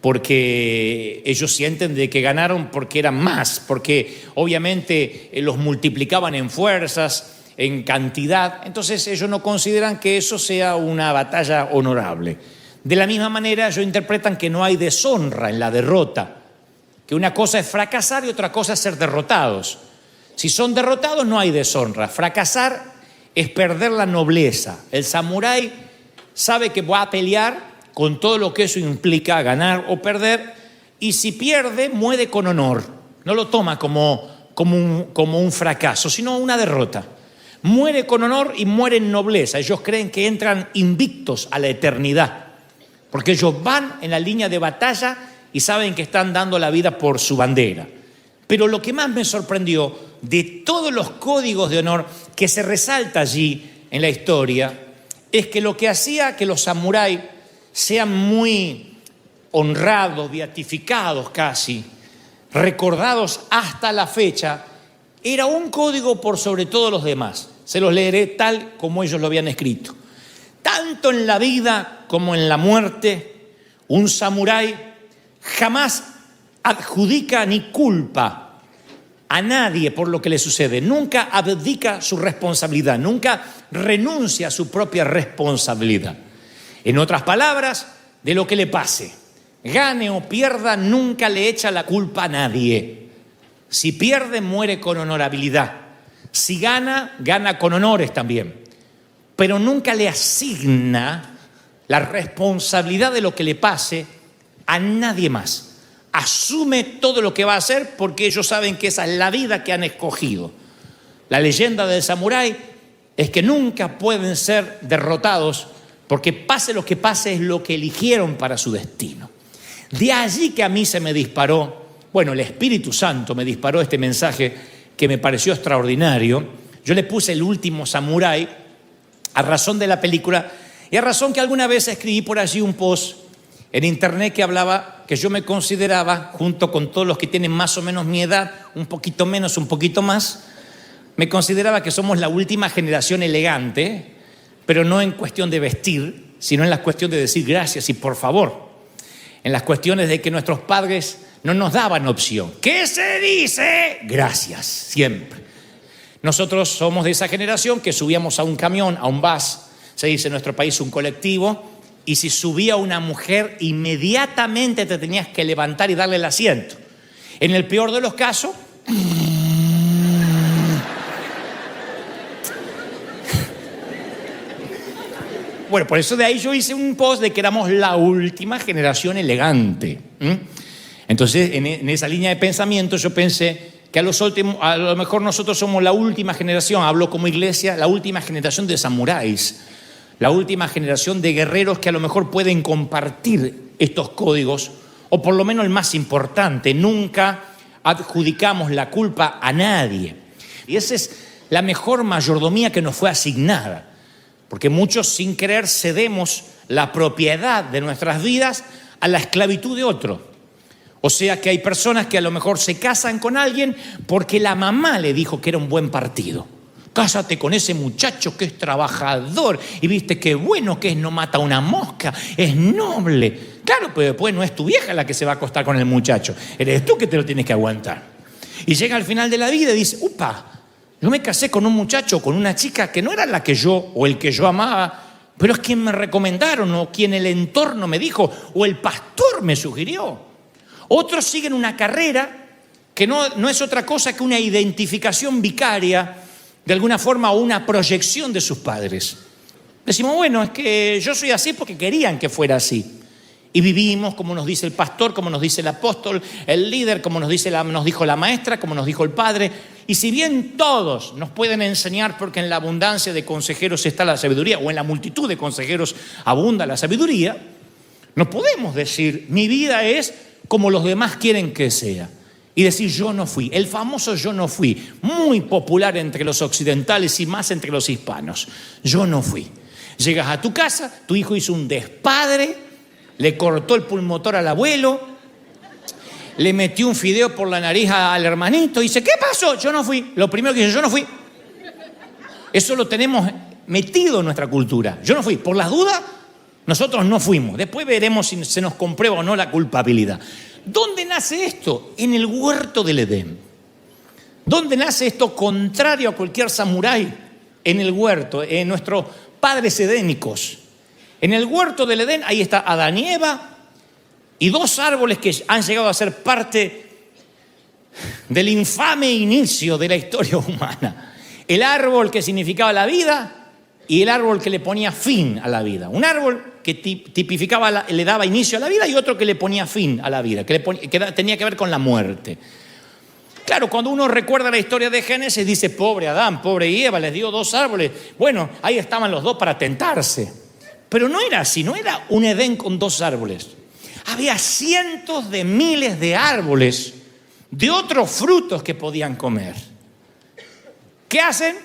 porque ellos sienten de que ganaron porque eran más, porque obviamente los multiplicaban en fuerzas, en cantidad, entonces ellos no consideran que eso sea una batalla honorable. De la misma manera, ellos interpretan que no hay deshonra en la derrota, que una cosa es fracasar y otra cosa es ser derrotados. Si son derrotados, no hay deshonra. Fracasar es perder la nobleza. El samurái sabe que va a pelear con todo lo que eso implica, ganar o perder, y si pierde, muere con honor. No lo toma como un fracaso, sino una derrota. Muere con honor y muere en nobleza. Ellos creen que entran invictos a la eternidad, porque ellos van en la línea de batalla y saben que están dando la vida por su bandera. Pero lo que más me sorprendió de todos los códigos de honor que se resalta allí en la historia es que lo que hacía que los samuráis sean muy honrados, beatificados casi, recordados hasta la fecha, era un código por sobre todos los demás. Se los leeré tal como ellos lo habían escrito. Tanto en la vida como en la muerte, un samurái jamás adjudica ni culpa a nadie por lo que le sucede. Nunca abdica su responsabilidad, nunca renuncia a su propia responsabilidad. En otras palabras, de lo que le pase, gane o pierda, nunca le echa la culpa a nadie. Si pierde, muere con honorabilidad. Si gana, gana con honores también. Pero nunca le asigna la responsabilidad de lo que le pase a nadie más. Asume todo lo que va a hacer porque ellos saben que esa es la vida que han escogido. La leyenda del samurái es que nunca pueden ser derrotados porque pase lo que pase es lo que eligieron para su destino. De allí que a mí se me disparó, el Espíritu Santo me disparó este mensaje que me pareció extraordinario. Yo le puse El último samurái a razón de la película y a razón que alguna vez escribí por allí un post en internet que hablaba que yo me consideraba, junto con todos los que tienen más o menos mi edad, un poquito menos, un poquito más, me consideraba que somos la última generación elegante, pero no en cuestión de vestir, sino en la cuestión de decir gracias y por favor, en las cuestiones de que nuestros padres no nos daban opción. ¿Qué se dice? Gracias, siempre. Nosotros somos de esa generación que subíamos a un camión, a un bus, se dice en nuestro país un colectivo, y si subía una mujer, inmediatamente te tenías que levantar y darle el asiento. En el peor de los casos, por eso de ahí yo hice un post de que éramos la última generación elegante. Entonces, en esa línea de pensamiento yo pensé que a lo mejor nosotros somos la última generación, hablo como iglesia, la última generación de samuráis, la última generación de guerreros que a lo mejor pueden compartir estos códigos, o por lo menos el más importante, nunca adjudicamos la culpa a nadie. Y esa es la mejor mayordomía que nos fue asignada, porque muchos sin querer cedemos la propiedad de nuestras vidas a la esclavitud de otro. O sea que hay personas que a lo mejor se casan con alguien porque la mamá le dijo que era un buen partido. Cásate con ese muchacho que es trabajador y viste qué bueno que es, no mata una mosca, es noble. Claro, pero después no es tu vieja la que se va a acostar con el muchacho, eres tú que te lo tienes que aguantar. Y llega al final de la vida y dice, upa, yo me casé con un muchacho, con una chica que no era la que yo o el que yo amaba, pero es quien me recomendaron o quien el entorno me dijo o el pastor me sugirió. Otros siguen una carrera que no es otra cosa que una identificación vicaria, de alguna forma, o una proyección de sus padres. Decimos, bueno, es que yo soy así porque querían que fuera así. Y vivimos como nos dice el pastor, como nos dice el apóstol, el líder, como nos dijo la maestra, como nos dijo el padre. Y si bien todos nos pueden enseñar, porque en la abundancia de consejeros está la sabiduría, o en la multitud de consejeros abunda la sabiduría, no podemos decir, mi vida es como los demás quieren que sea. Y decir, yo no fui. El famoso yo no fui, muy popular entre los occidentales y más entre los hispanos. Yo no fui. Llegas a tu casa, tu hijo hizo un despadre, le cortó el pulmotor al abuelo, le metió un fideo por la nariz al hermanito y dice, ¿qué pasó? Yo no fui. Lo primero que dice, yo no fui. Eso lo tenemos metido en nuestra cultura. Yo no fui. Por las dudas, nosotros no fuimos. Después veremos si se nos comprueba o no la culpabilidad. ¿Dónde nace esto? En el huerto del Edén. ¿Dónde nace esto contrario a cualquier samurái? En el huerto, en nuestros padres edénicos. En el huerto del Edén, ahí está Adán y Eva y dos árboles que han llegado a ser parte del infame inicio de la historia humana. El árbol que significaba la vida y el árbol que le ponía fin a la vida. Un árbol que tipificaba, le daba inicio a la vida y otro que le ponía fin a la vida, que tenía que ver con la muerte. Claro, cuando uno recuerda la historia de Génesis, dice, pobre Adán, pobre Eva, les dio dos árboles. Bueno, ahí estaban los dos para tentarse. Pero no era así, no era un Edén con dos árboles. Había cientos de miles de árboles de otros frutos que podían comer. ¿Qué hacen?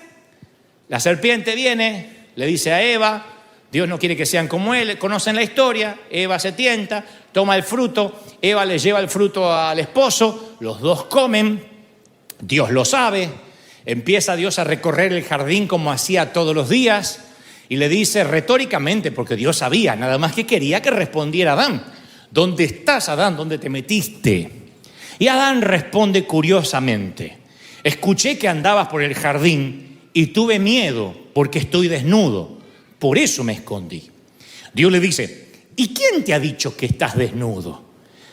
La serpiente viene, le dice a Eva, Dios no quiere que sean como él, conocen la historia, Eva se tienta, toma el fruto, Eva le lleva el fruto al esposo, los dos comen, Dios lo sabe, empieza Dios a recorrer el jardín como hacía todos los días, y le dice retóricamente, porque Dios sabía, nada más que quería que respondiera Adán. ¿Dónde estás, Adán? ¿Dónde te metiste? Y Adán responde curiosamente, escuché que andabas por el jardín y tuve miedo porque estoy desnudo, por eso me escondí. Dios le dice, ¿y quién te ha dicho que estás desnudo?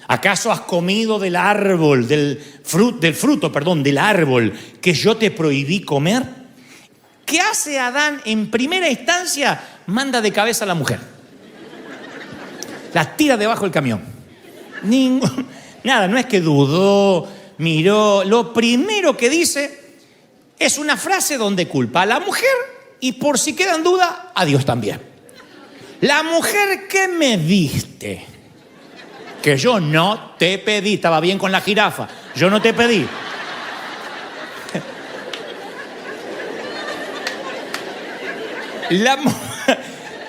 ¿Acaso has comido del árbol, del fruto del árbol que yo te prohibí comer? ¿Qué hace Adán? En primera instancia, manda de cabeza a la mujer. La tira debajo del camión. Nada, no es que dudó, miró. Lo primero que dice es una frase donde culpa a la mujer y por si queda en duda, a Dios también. La mujer que me diste, que yo no te pedí, estaba bien con la jirafa, yo no te pedí.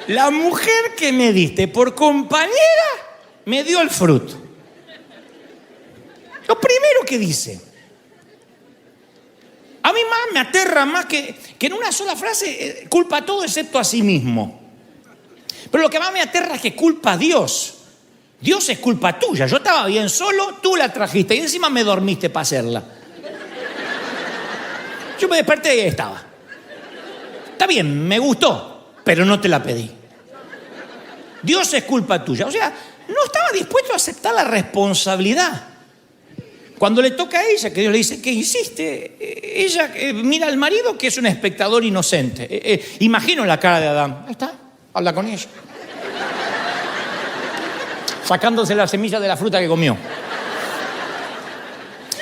La mujer que me diste por compañera me dio el fruto. Lo primero que dice. A mí más me aterra más que en una sola frase culpa a todo excepto a sí mismo. Pero lo que más me aterra es que culpa a Dios. Dios es culpa tuya. Yo estaba bien solo, tú la trajiste y encima me dormiste para hacerla. Yo me desperté y ahí estaba. Está bien, me gustó, pero no te la pedí. Dios es culpa tuya. O sea, no estaba dispuesto a aceptar la responsabilidad. Cuando le toca a ella, que Dios le dice, ¿qué hiciste? Ella mira al marido que es un espectador inocente. Imagino la cara de Adán. Ahí está, habla con ella. Sacándose la semilla de la fruta que comió.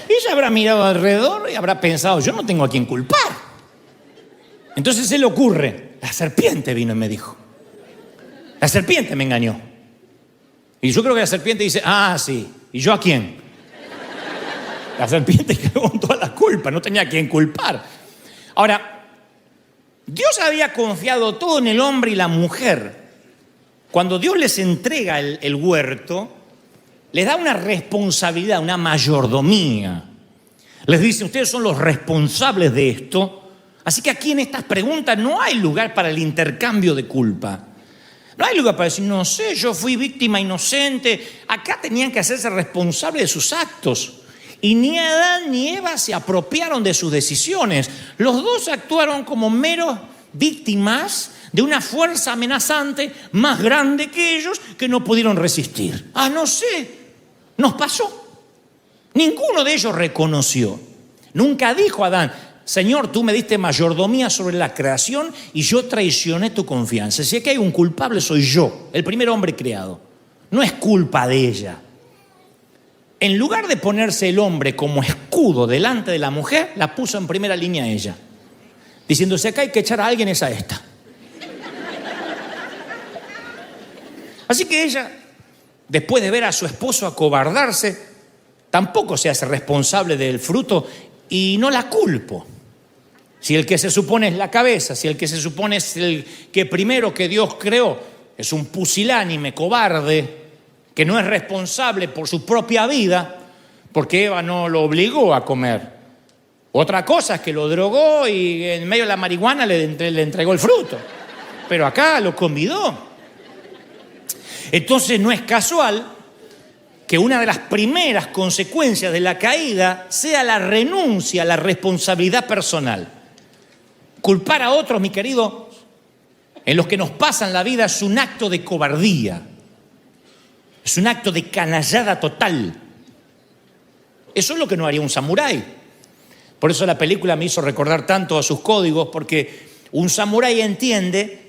Ella habrá mirado alrededor y habrá pensado, yo no tengo a quién culpar. Entonces se le ocurre, la serpiente vino y me dijo. La serpiente me engañó. Y yo creo que la serpiente dice, ah, sí, ¿y yo a quién? La serpiente quedó con toda la culpa, no tenía a quién culpar. Ahora, Dios había confiado todo en el hombre y la mujer. Cuando Dios les entrega el huerto, les da una responsabilidad, una mayordomía. Les dice, ustedes son los responsables de esto. Así que aquí en estas preguntas no hay lugar para el intercambio de culpa. No hay lugar para decir, no sé, yo fui víctima inocente. Acá tenían que hacerse responsables de sus actos. Y ni Adán ni Eva se apropiaron de sus decisiones. Los dos actuaron como meros víctimas de una fuerza amenazante más grande que ellos que no pudieron resistir. No sé, nos pasó. Ninguno de ellos reconoció. Nunca dijo Adán: Señor, tú me diste mayordomía sobre la creación y yo traicioné tu confianza. Si aquí hay un culpable, soy yo, el primer hombre creado. No es culpa de ella. En lugar de ponerse el hombre como escudo delante de la mujer, la puso en primera línea ella, diciendo: si acá hay que echar a alguien, es a esta. Así que ella, después de ver a su esposo acobardarse, tampoco se hace responsable del fruto y no la culpo. Si el que se supone es la cabeza, si el que se supone es el que primero que Dios creó es un pusilánime, cobarde, que no es responsable por su propia vida, porque Eva no lo obligó a comer. Otra cosa es que lo drogó y en medio de la marihuana le entregó el fruto. Pero acá lo convidó. Entonces no es casual que una de las primeras consecuencias de la caída sea la renuncia a la responsabilidad personal. Culpar a otros, mi querido, en los que nos pasan la vida es un acto de cobardía. Es un acto de canallada total. Eso es lo que no haría un samurái. Por eso la película me hizo recordar tanto a sus códigos, porque un samurái entiende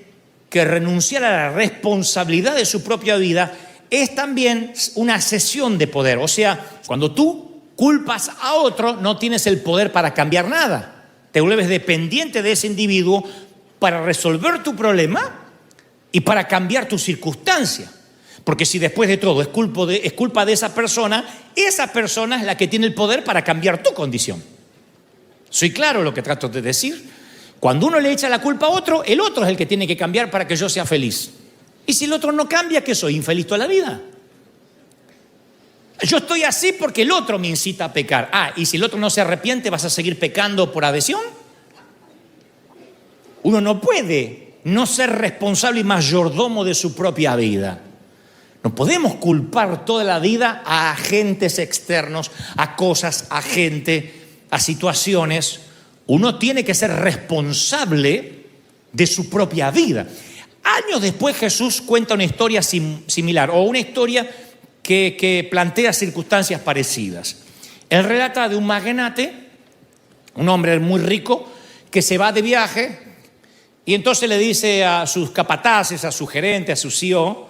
que renunciar a la responsabilidad de su propia vida es también una cesión de poder. O sea, cuando tú culpas a otro, no tienes el poder para cambiar nada. Te vuelves dependiente de ese individuo para resolver tu problema y para cambiar tu circunstancia. Porque si después de todo es culpa de esa persona es la que tiene el poder para cambiar tu condición. ¿Soy claro lo que trato de decir? Cuando uno le echa la culpa a otro, el otro es el que tiene que cambiar para que yo sea feliz. Y si el otro no cambia, ¿qué soy? ¿Infeliz toda la vida? Yo estoy así porque el otro me incita a pecar. Y si el otro no se arrepiente, ¿vas a seguir pecando por adhesión? Uno no puede no ser responsable y mayordomo de su propia vida. No podemos culpar toda la vida a agentes externos, a cosas, a gente, a situaciones. Uno tiene que ser responsable de su propia vida. Años después Jesús cuenta una historia similar, o una historia que plantea circunstancias parecidas. Él relata de un magnate, un hombre muy rico, que se va de viaje y entonces le dice a sus capataces, a su gerente, a su CEO,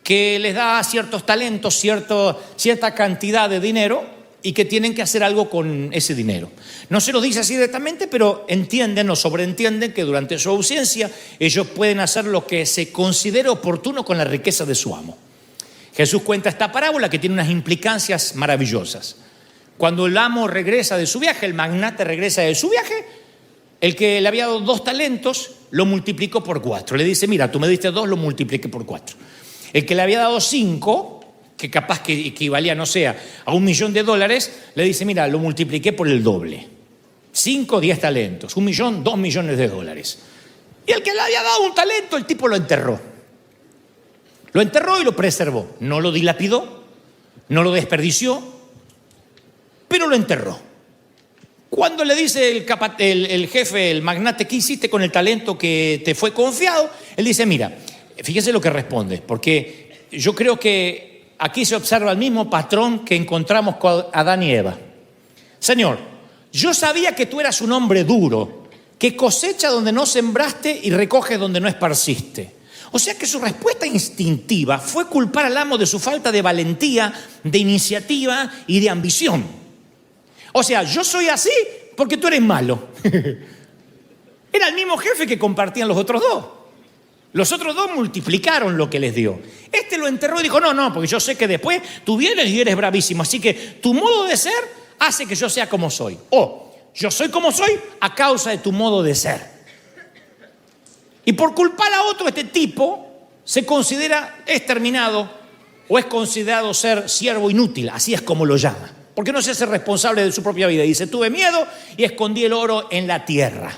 que les da ciertos talentos, cierta cantidad de dinero y que tienen que hacer algo con ese dinero. No se lo dice así directamente, pero entienden o sobreentienden que durante su ausencia ellos pueden hacer lo que se considere oportuno con la riqueza de su amo. Jesús cuenta esta parábola que tiene unas implicancias maravillosas. Cuando el amo regresa de su viaje, el magnate regresa de su viaje, el que le había dado 2 talentos lo multiplicó por 4. Le dice: mira, tú me diste 2, lo multipliqué por 4. El que le había dado 5, que capaz que equivalía, no sé, a $1.000.000, le dice: mira, lo multipliqué por el doble. 5, 10 talentos, $1.000.000, $2.000.000. Y el que le había dado un talento, el tipo lo enterró. Lo enterró y lo preservó. No lo dilapidó, no lo desperdició, pero lo enterró. Cuando le dice el jefe, el magnate: ¿qué hiciste con el talento que te fue confiado? Él dice: mira, fíjese lo que responde, porque yo creo que aquí se observa el mismo patrón que encontramos con Adán y Eva. Señor, yo sabía que tú eras un hombre duro, que cosecha donde no sembraste y recoge donde no esparciste. O sea que su respuesta instintiva fue culpar al amo de su falta de valentía, de iniciativa y de ambición. O sea, yo soy así porque tú eres malo. Era el mismo jefe que compartían los otros 2. Los otros 2 multiplicaron lo que les dio. Este lo enterró y dijo: no, porque yo sé que después tú vienes y eres bravísimo. Así que tu modo de ser hace que yo sea como soy. O yo soy como soy a causa de tu modo de ser. Y por culpar a otro, este tipo se considera exterminado o es considerado ser siervo inútil. Así es como lo llama. Porque no se hace responsable de su propia vida. Dice: tuve miedo y escondí el oro en la tierra.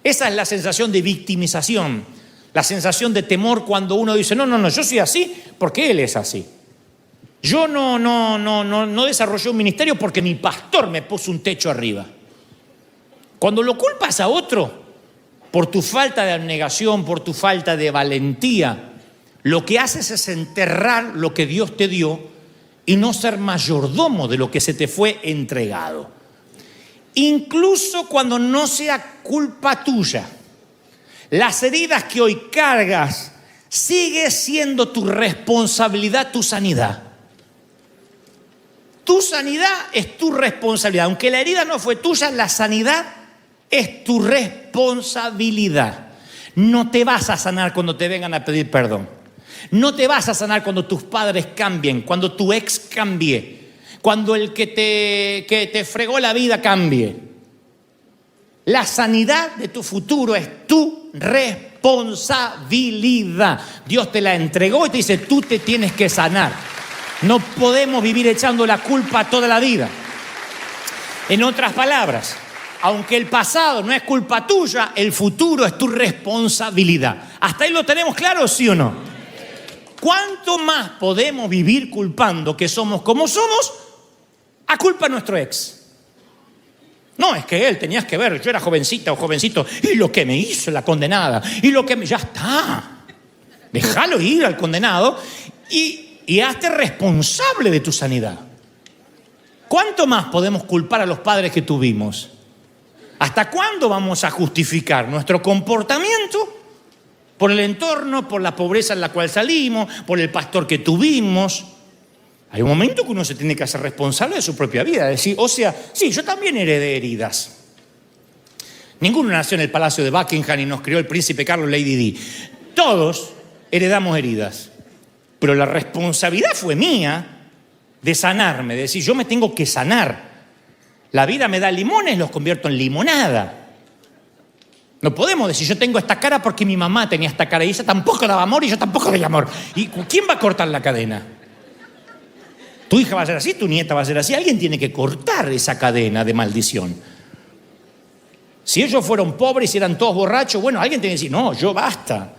Esa es la sensación de victimización. La sensación de temor cuando uno dice: no, yo soy así porque él es así. Yo no desarrollé un ministerio porque mi pastor me puso un techo arriba. Cuando lo culpas a otro, por tu falta de abnegación, por tu falta de valentía, lo que haces es enterrar lo que Dios te dio y no ser mayordomo de lo que se te fue entregado. Incluso cuando no sea culpa tuya, las heridas que hoy cargas, sigue siendo tu responsabilidad, tu sanidad. Tu sanidad es tu responsabilidad. Aunque la herida no fue tuya, la sanidad es tu responsabilidad. No te vas a sanar cuando te vengan a pedir perdón. No te vas a sanar cuando tus padres cambien, cuando tu ex cambie, cuando el que te fregó la vida cambie. La sanidad de tu futuro es tu responsabilidad. Dios te la entregó y te dice, tú te tienes que sanar. No podemos vivir echando la culpa toda la vida. En otras palabras, aunque el pasado no es culpa tuya, el futuro es tu responsabilidad. ¿Hasta ahí lo tenemos claro, sí o no? ¿Cuánto más podemos vivir culpando que somos como somos a culpa de nuestro ex? No, es que él, tenías que ver, yo era jovencita o jovencito, y lo que me hizo la condenada, y lo que me... Ya está. Déjalo ir al condenado y hazte responsable de tu sanidad. ¿Cuánto más podemos culpar a los padres que tuvimos? ¿Hasta cuándo vamos a justificar nuestro comportamiento por el entorno, por la pobreza en la cual salimos, por el pastor que tuvimos? Hay un momento que uno se tiene que hacer responsable de su propia vida. Decir, o sea, sí, yo también heredé heridas. Ninguno nació en el palacio de Buckingham y nos crió el príncipe Carlos, Lady Di. Todos heredamos heridas. Pero la responsabilidad fue mía de sanarme, de decir, yo me tengo que sanar. La vida me da limones, los convierto en limonada. No podemos decir, yo tengo esta cara porque mi mamá tenía esta cara y ella tampoco daba amor y yo tampoco doy amor. ¿Y quién va a cortar la cadena? Tu hija va a ser así, tu nieta va a ser así. Alguien tiene que cortar esa cadena de maldición. Si ellos fueron pobres y eran todos borrachos, bueno, alguien tiene que decir, no, yo basta.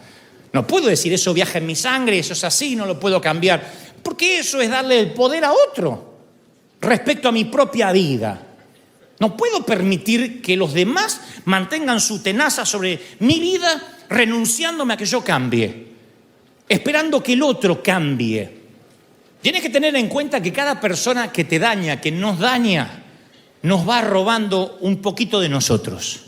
No puedo decir, eso viaja en mi sangre, eso es así, no lo puedo cambiar. Porque eso es darle el poder a otro respecto a mi propia vida. No puedo permitir que los demás mantengan su tenaza sobre mi vida, renunciándome a que yo cambie, esperando que el otro cambie. Tienes que tener en cuenta que cada persona que te daña, que nos daña, nos va robando un poquito de nosotros,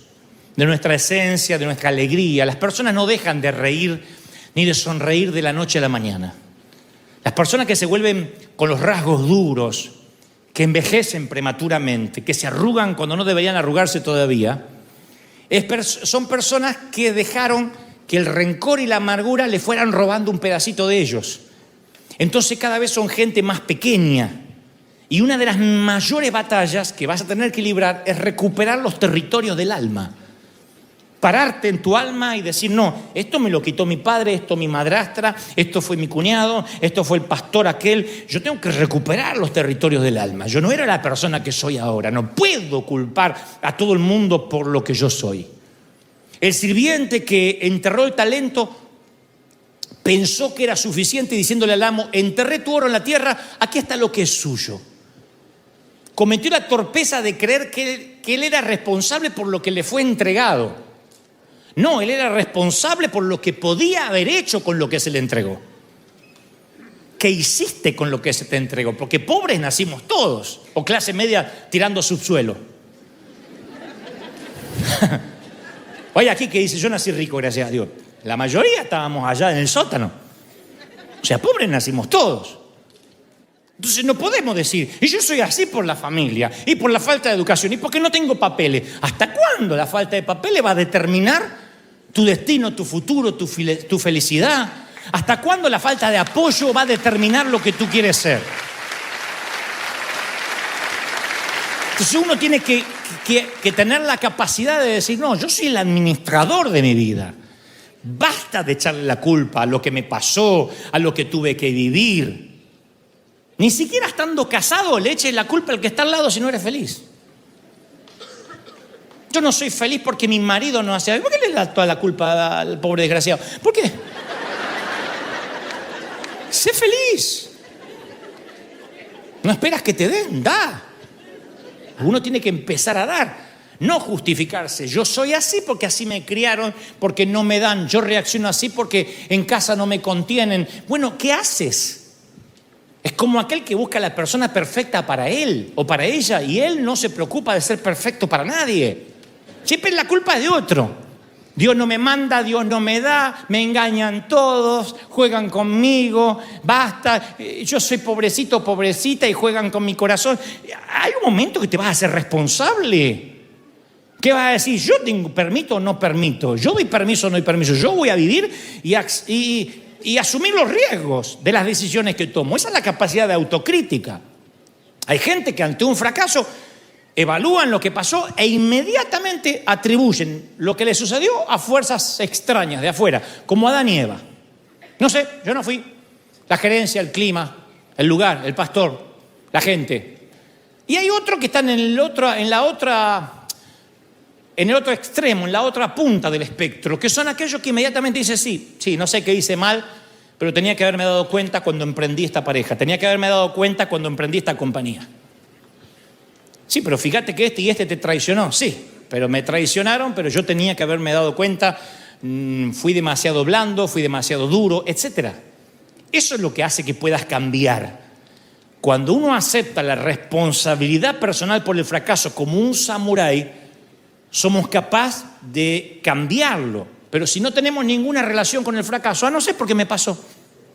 de nuestra esencia, de nuestra alegría. Las personas no dejan de reír ni de sonreír de la noche a la mañana. Las personas que se vuelven con los rasgos duros, que envejecen prematuramente, que se arrugan cuando no deberían arrugarse todavía, son personas que dejaron que el rencor y la amargura le fueran robando un pedacito de ellos. Entonces cada vez son gente más pequeña. Y una de las mayores batallas que vas a tener que librar es recuperar los territorios del alma. Pararte en tu alma y decir, no, esto me lo quitó mi padre, esto mi madrastra, esto fue mi cuñado, esto fue el pastor aquel. Yo tengo que recuperar los territorios del alma. Yo no era la persona que soy ahora. No puedo culpar a todo el mundo por lo que yo soy. El sirviente que enterró el talento pensó que era suficiente diciéndole al amo, enterré tu oro en la tierra, aquí está lo que es suyo. Cometió la torpeza de creer que él era responsable por lo que le fue entregado. No, él era responsable por lo que podía haber hecho con lo que se le entregó. ¿Qué hiciste con lo que se te entregó? Porque pobres nacimos todos, o clase media tirando subsuelo. Oye, aquí que dice, yo nací rico, gracias a Dios. La mayoría estábamos allá en el sótano. O sea, pobres nacimos todos. Entonces no podemos decir, y yo soy así por la familia, y por la falta de educación, y porque no tengo papeles. ¿Hasta cuándo la falta de papeles va a determinar tu destino, tu futuro, tu felicidad? ¿Hasta cuándo la falta de apoyo va a determinar lo que tú quieres ser? Entonces uno tiene que tener la capacidad de decir, no, yo soy el administrador de mi vida. Basta de echarle la culpa a lo que me pasó, a lo que tuve que vivir. Ni siquiera estando casado le eches la culpa al que está al lado si no eres feliz. Yo no soy feliz porque mi marido no hace algo. ¿Por qué le da toda la culpa al pobre desgraciado? ¿Por qué? Sé feliz. No esperas que te den, da. Uno tiene que empezar a dar. No justificarse. Yo soy así porque así me criaron, porque no me dan. Yo reacciono así porque en casa no me contienen. Bueno, ¿qué haces? Es como aquel que busca la persona perfecta para él o para ella y él no se preocupa de ser perfecto para nadie. Siempre la culpa es de otro. Dios no me manda, Dios no me da, me engañan todos, juegan conmigo, basta, yo soy pobrecito, pobrecita y juegan con mi corazón. Hay un momento que te vas a hacer responsable. ¿Qué vas a decir? Yo tengo permito o no permito, yo doy permiso o no doy permiso, yo voy a vivir y asumir los riesgos de las decisiones que tomo. Esa es la capacidad de autocrítica. Hay gente que ante un fracaso evalúan lo que pasó e inmediatamente atribuyen lo que le sucedió a fuerzas extrañas de afuera, como Adán y Eva. No sé, yo no fui. La gerencia, el clima, el lugar, el pastor, la gente. Y hay otros que están en el otro extremo, en la otra punta del espectro, que son aquellos que inmediatamente dicen, sí, no sé qué hice mal, pero tenía que haberme dado cuenta cuando emprendí esta pareja, tenía que haberme dado cuenta cuando emprendí esta compañía. Sí, pero fíjate que este te traicionó. Sí, pero me traicionaron, pero yo tenía que haberme dado cuenta, fui demasiado blando, fui demasiado duro, etc. Eso es lo que hace que puedas cambiar. Cuando uno acepta la responsabilidad personal por el fracaso como un samurái, somos capaces de cambiarlo. Pero si no tenemos ninguna relación con el fracaso, no sé por qué me pasó.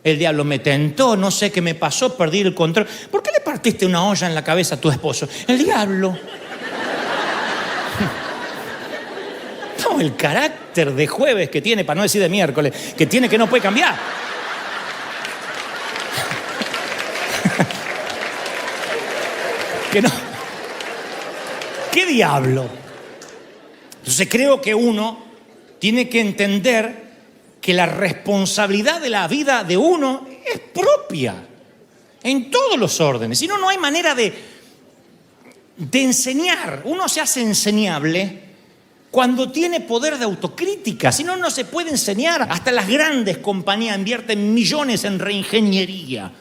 El diablo me tentó, no sé qué me pasó, perdí el control. ¿Por qué le partiste una olla en la cabeza a tu esposo? El diablo. No, el carácter de jueves que tiene, para no decir de miércoles, que tiene que no puede cambiar. Que no. ¿Qué diablo? Entonces creo que uno tiene que entender que la responsabilidad de la vida de uno es propia, en todos los órdenes. Si no, no hay manera de enseñar. Uno se hace enseñable cuando tiene poder de autocrítica. Si no, no se puede enseñar. Hasta las grandes compañías invierten millones en reingeniería,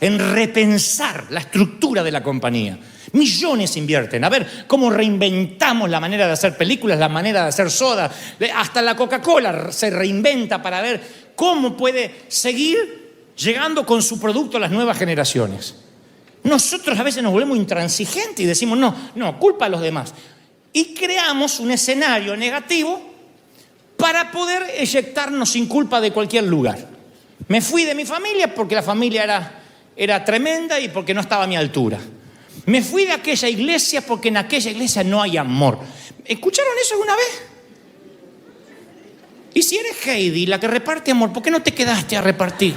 en repensar la estructura de la compañía. Millones invierten. A ver cómo reinventamos la manera de hacer películas, la manera de hacer soda. Hasta la Coca-Cola se reinventa para ver cómo puede seguir llegando con su producto a las nuevas generaciones. Nosotros a veces nos volvemos intransigentes y decimos, no, culpa a los demás. Y creamos un escenario negativo para poder eyectarnos sin culpa de cualquier lugar. Me fui de mi familia porque la familia era tremenda y porque no estaba a mi altura. Me fui de aquella iglesia porque en aquella iglesia no hay amor. ¿Escucharon eso alguna vez? Y si eres Heidi, la que reparte amor, ¿por qué no te quedaste a repartir?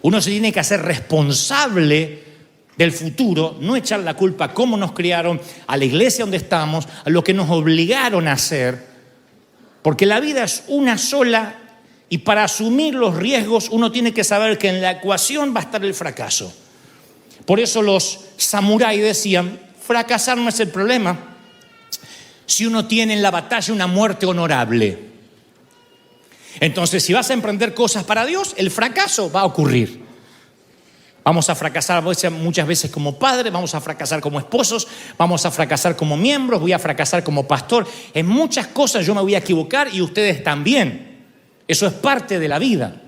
Uno se tiene que hacer responsable del futuro, no echar la culpa a cómo nos criaron, a la iglesia donde estamos, a lo que nos obligaron a hacer, porque la vida es una sola. Y para asumir los riesgos uno tiene que saber que en la ecuación va a estar el fracaso. Por eso los samuráis decían, fracasar no es el problema si uno tiene en la batalla una muerte honorable. Entonces, si vas a emprender cosas para Dios, el fracaso va a ocurrir. Vamos a fracasar muchas veces como padres, vamos a fracasar como esposos, vamos a fracasar como miembros, voy a fracasar como pastor. En muchas cosas yo me voy a equivocar y ustedes también. Eso es parte de la vida.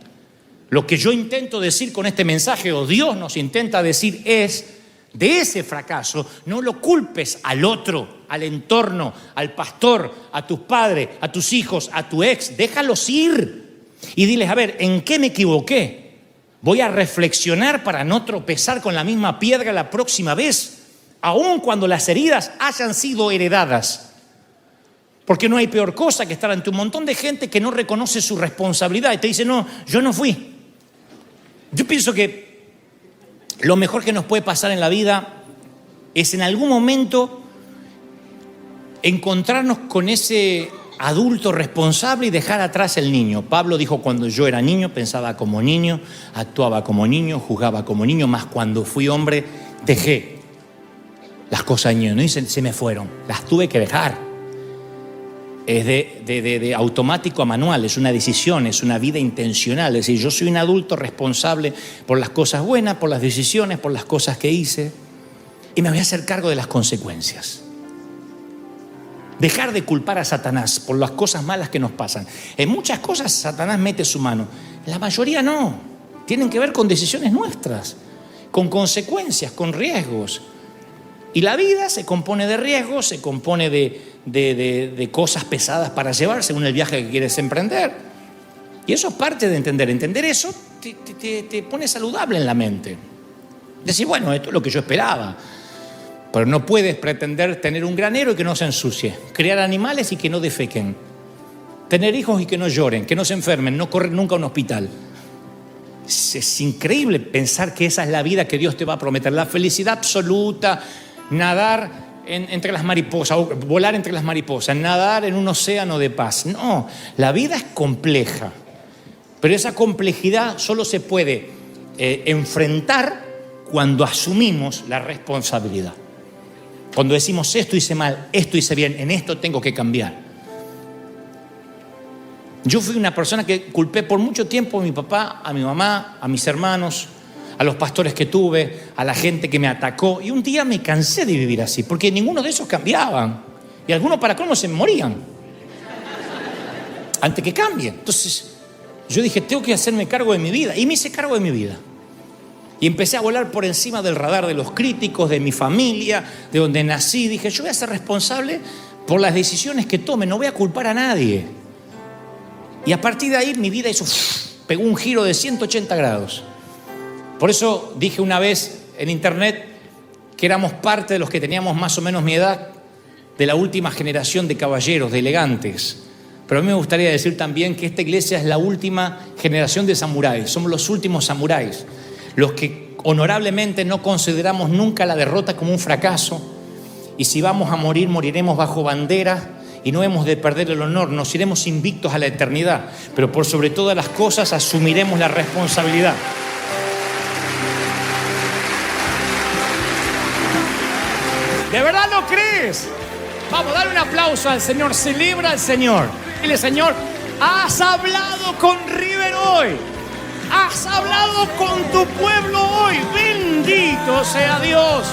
Lo que yo intento decir con este mensaje, o Dios nos intenta decir, es de ese fracaso, no lo culpes al otro, al entorno, al pastor, a tus padres, a tus hijos, a tu ex. Déjalos ir y diles, a ver, ¿en qué me equivoqué? Voy a reflexionar para no tropezar con la misma piedra la próxima vez, aun cuando las heridas hayan sido heredadas. Porque no hay peor cosa que estar ante un montón de gente que no reconoce su responsabilidad y te dice, no, yo no fui. Yo pienso que lo mejor que nos puede pasar en la vida es en algún momento encontrarnos con ese adulto responsable y dejar atrás el niño. Pablo dijo, cuando yo era niño pensaba como niño, actuaba como niño, juzgaba como niño, más cuando fui hombre dejé las cosas de niño. No, y se me fueron, las tuve que dejar. es de automático a manual, es una decisión, es una vida intencional. Es decir, yo soy un adulto responsable por las cosas buenas, por las decisiones, por las cosas que hice, y me voy a hacer cargo de las consecuencias. Dejar de culpar a Satanás por las cosas malas que nos pasan. En muchas cosas Satanás mete su mano, la mayoría no. Tienen que ver con decisiones nuestras, con consecuencias, con riesgos. Y la vida se compone de riesgos, se compone de cosas pesadas para llevar según el viaje que quieres emprender. Y eso es parte de entender. Entender eso te pone saludable en la mente. Decir, bueno, esto es lo que yo esperaba. Pero no puedes pretender tener un granero y que no se ensucie. Criar animales y que no defequen. Tener hijos y que no lloren, que no se enfermen, no correr nunca a un hospital. Es increíble pensar que esa es la vida que Dios te va a prometer. La felicidad absoluta, nadar entre las mariposas, o volar entre las mariposas, nadar en un océano de paz. No, la vida es compleja. Pero esa complejidad solo se puede enfrentar cuando asumimos la responsabilidad. Cuando decimos esto hice mal, esto hice bien, en esto tengo que cambiar. Yo fui una persona que culpé por mucho tiempo a mi papá, a mi mamá, a mis hermanos, a los pastores que tuve, a la gente que me atacó. Y un día me cansé de vivir así, porque ninguno de esos cambiaban. Y algunos para colmo se morían antes que cambien. Entonces yo dije, tengo que hacerme cargo de mi vida. Y me hice cargo de mi vida. Y empecé a volar por encima del radar de los críticos, de mi familia, de donde nací. Dije, yo voy a ser responsable por las decisiones que tome, no voy a culpar a nadie. Y a partir de ahí mi vida pegó un giro de 180 grados. Por eso dije una vez en internet que éramos parte de los que teníamos más o menos mi edad, de la última generación de caballeros, de elegantes. Pero a mí me gustaría decir también que esta iglesia es la última generación de samuráis. Somos los últimos samuráis. Los que honorablemente no consideramos nunca la derrota como un fracaso. Y si vamos a morir, moriremos bajo bandera y no hemos de perder el honor. Nos iremos invictos a la eternidad. Pero por sobre todas las cosas asumiremos la responsabilidad. ¿De verdad lo crees? Vamos, dale un aplauso al Señor. Celebra al Señor. Dile, Señor, has hablado con River hoy. Has hablado con tu pueblo hoy. Bendito sea Dios.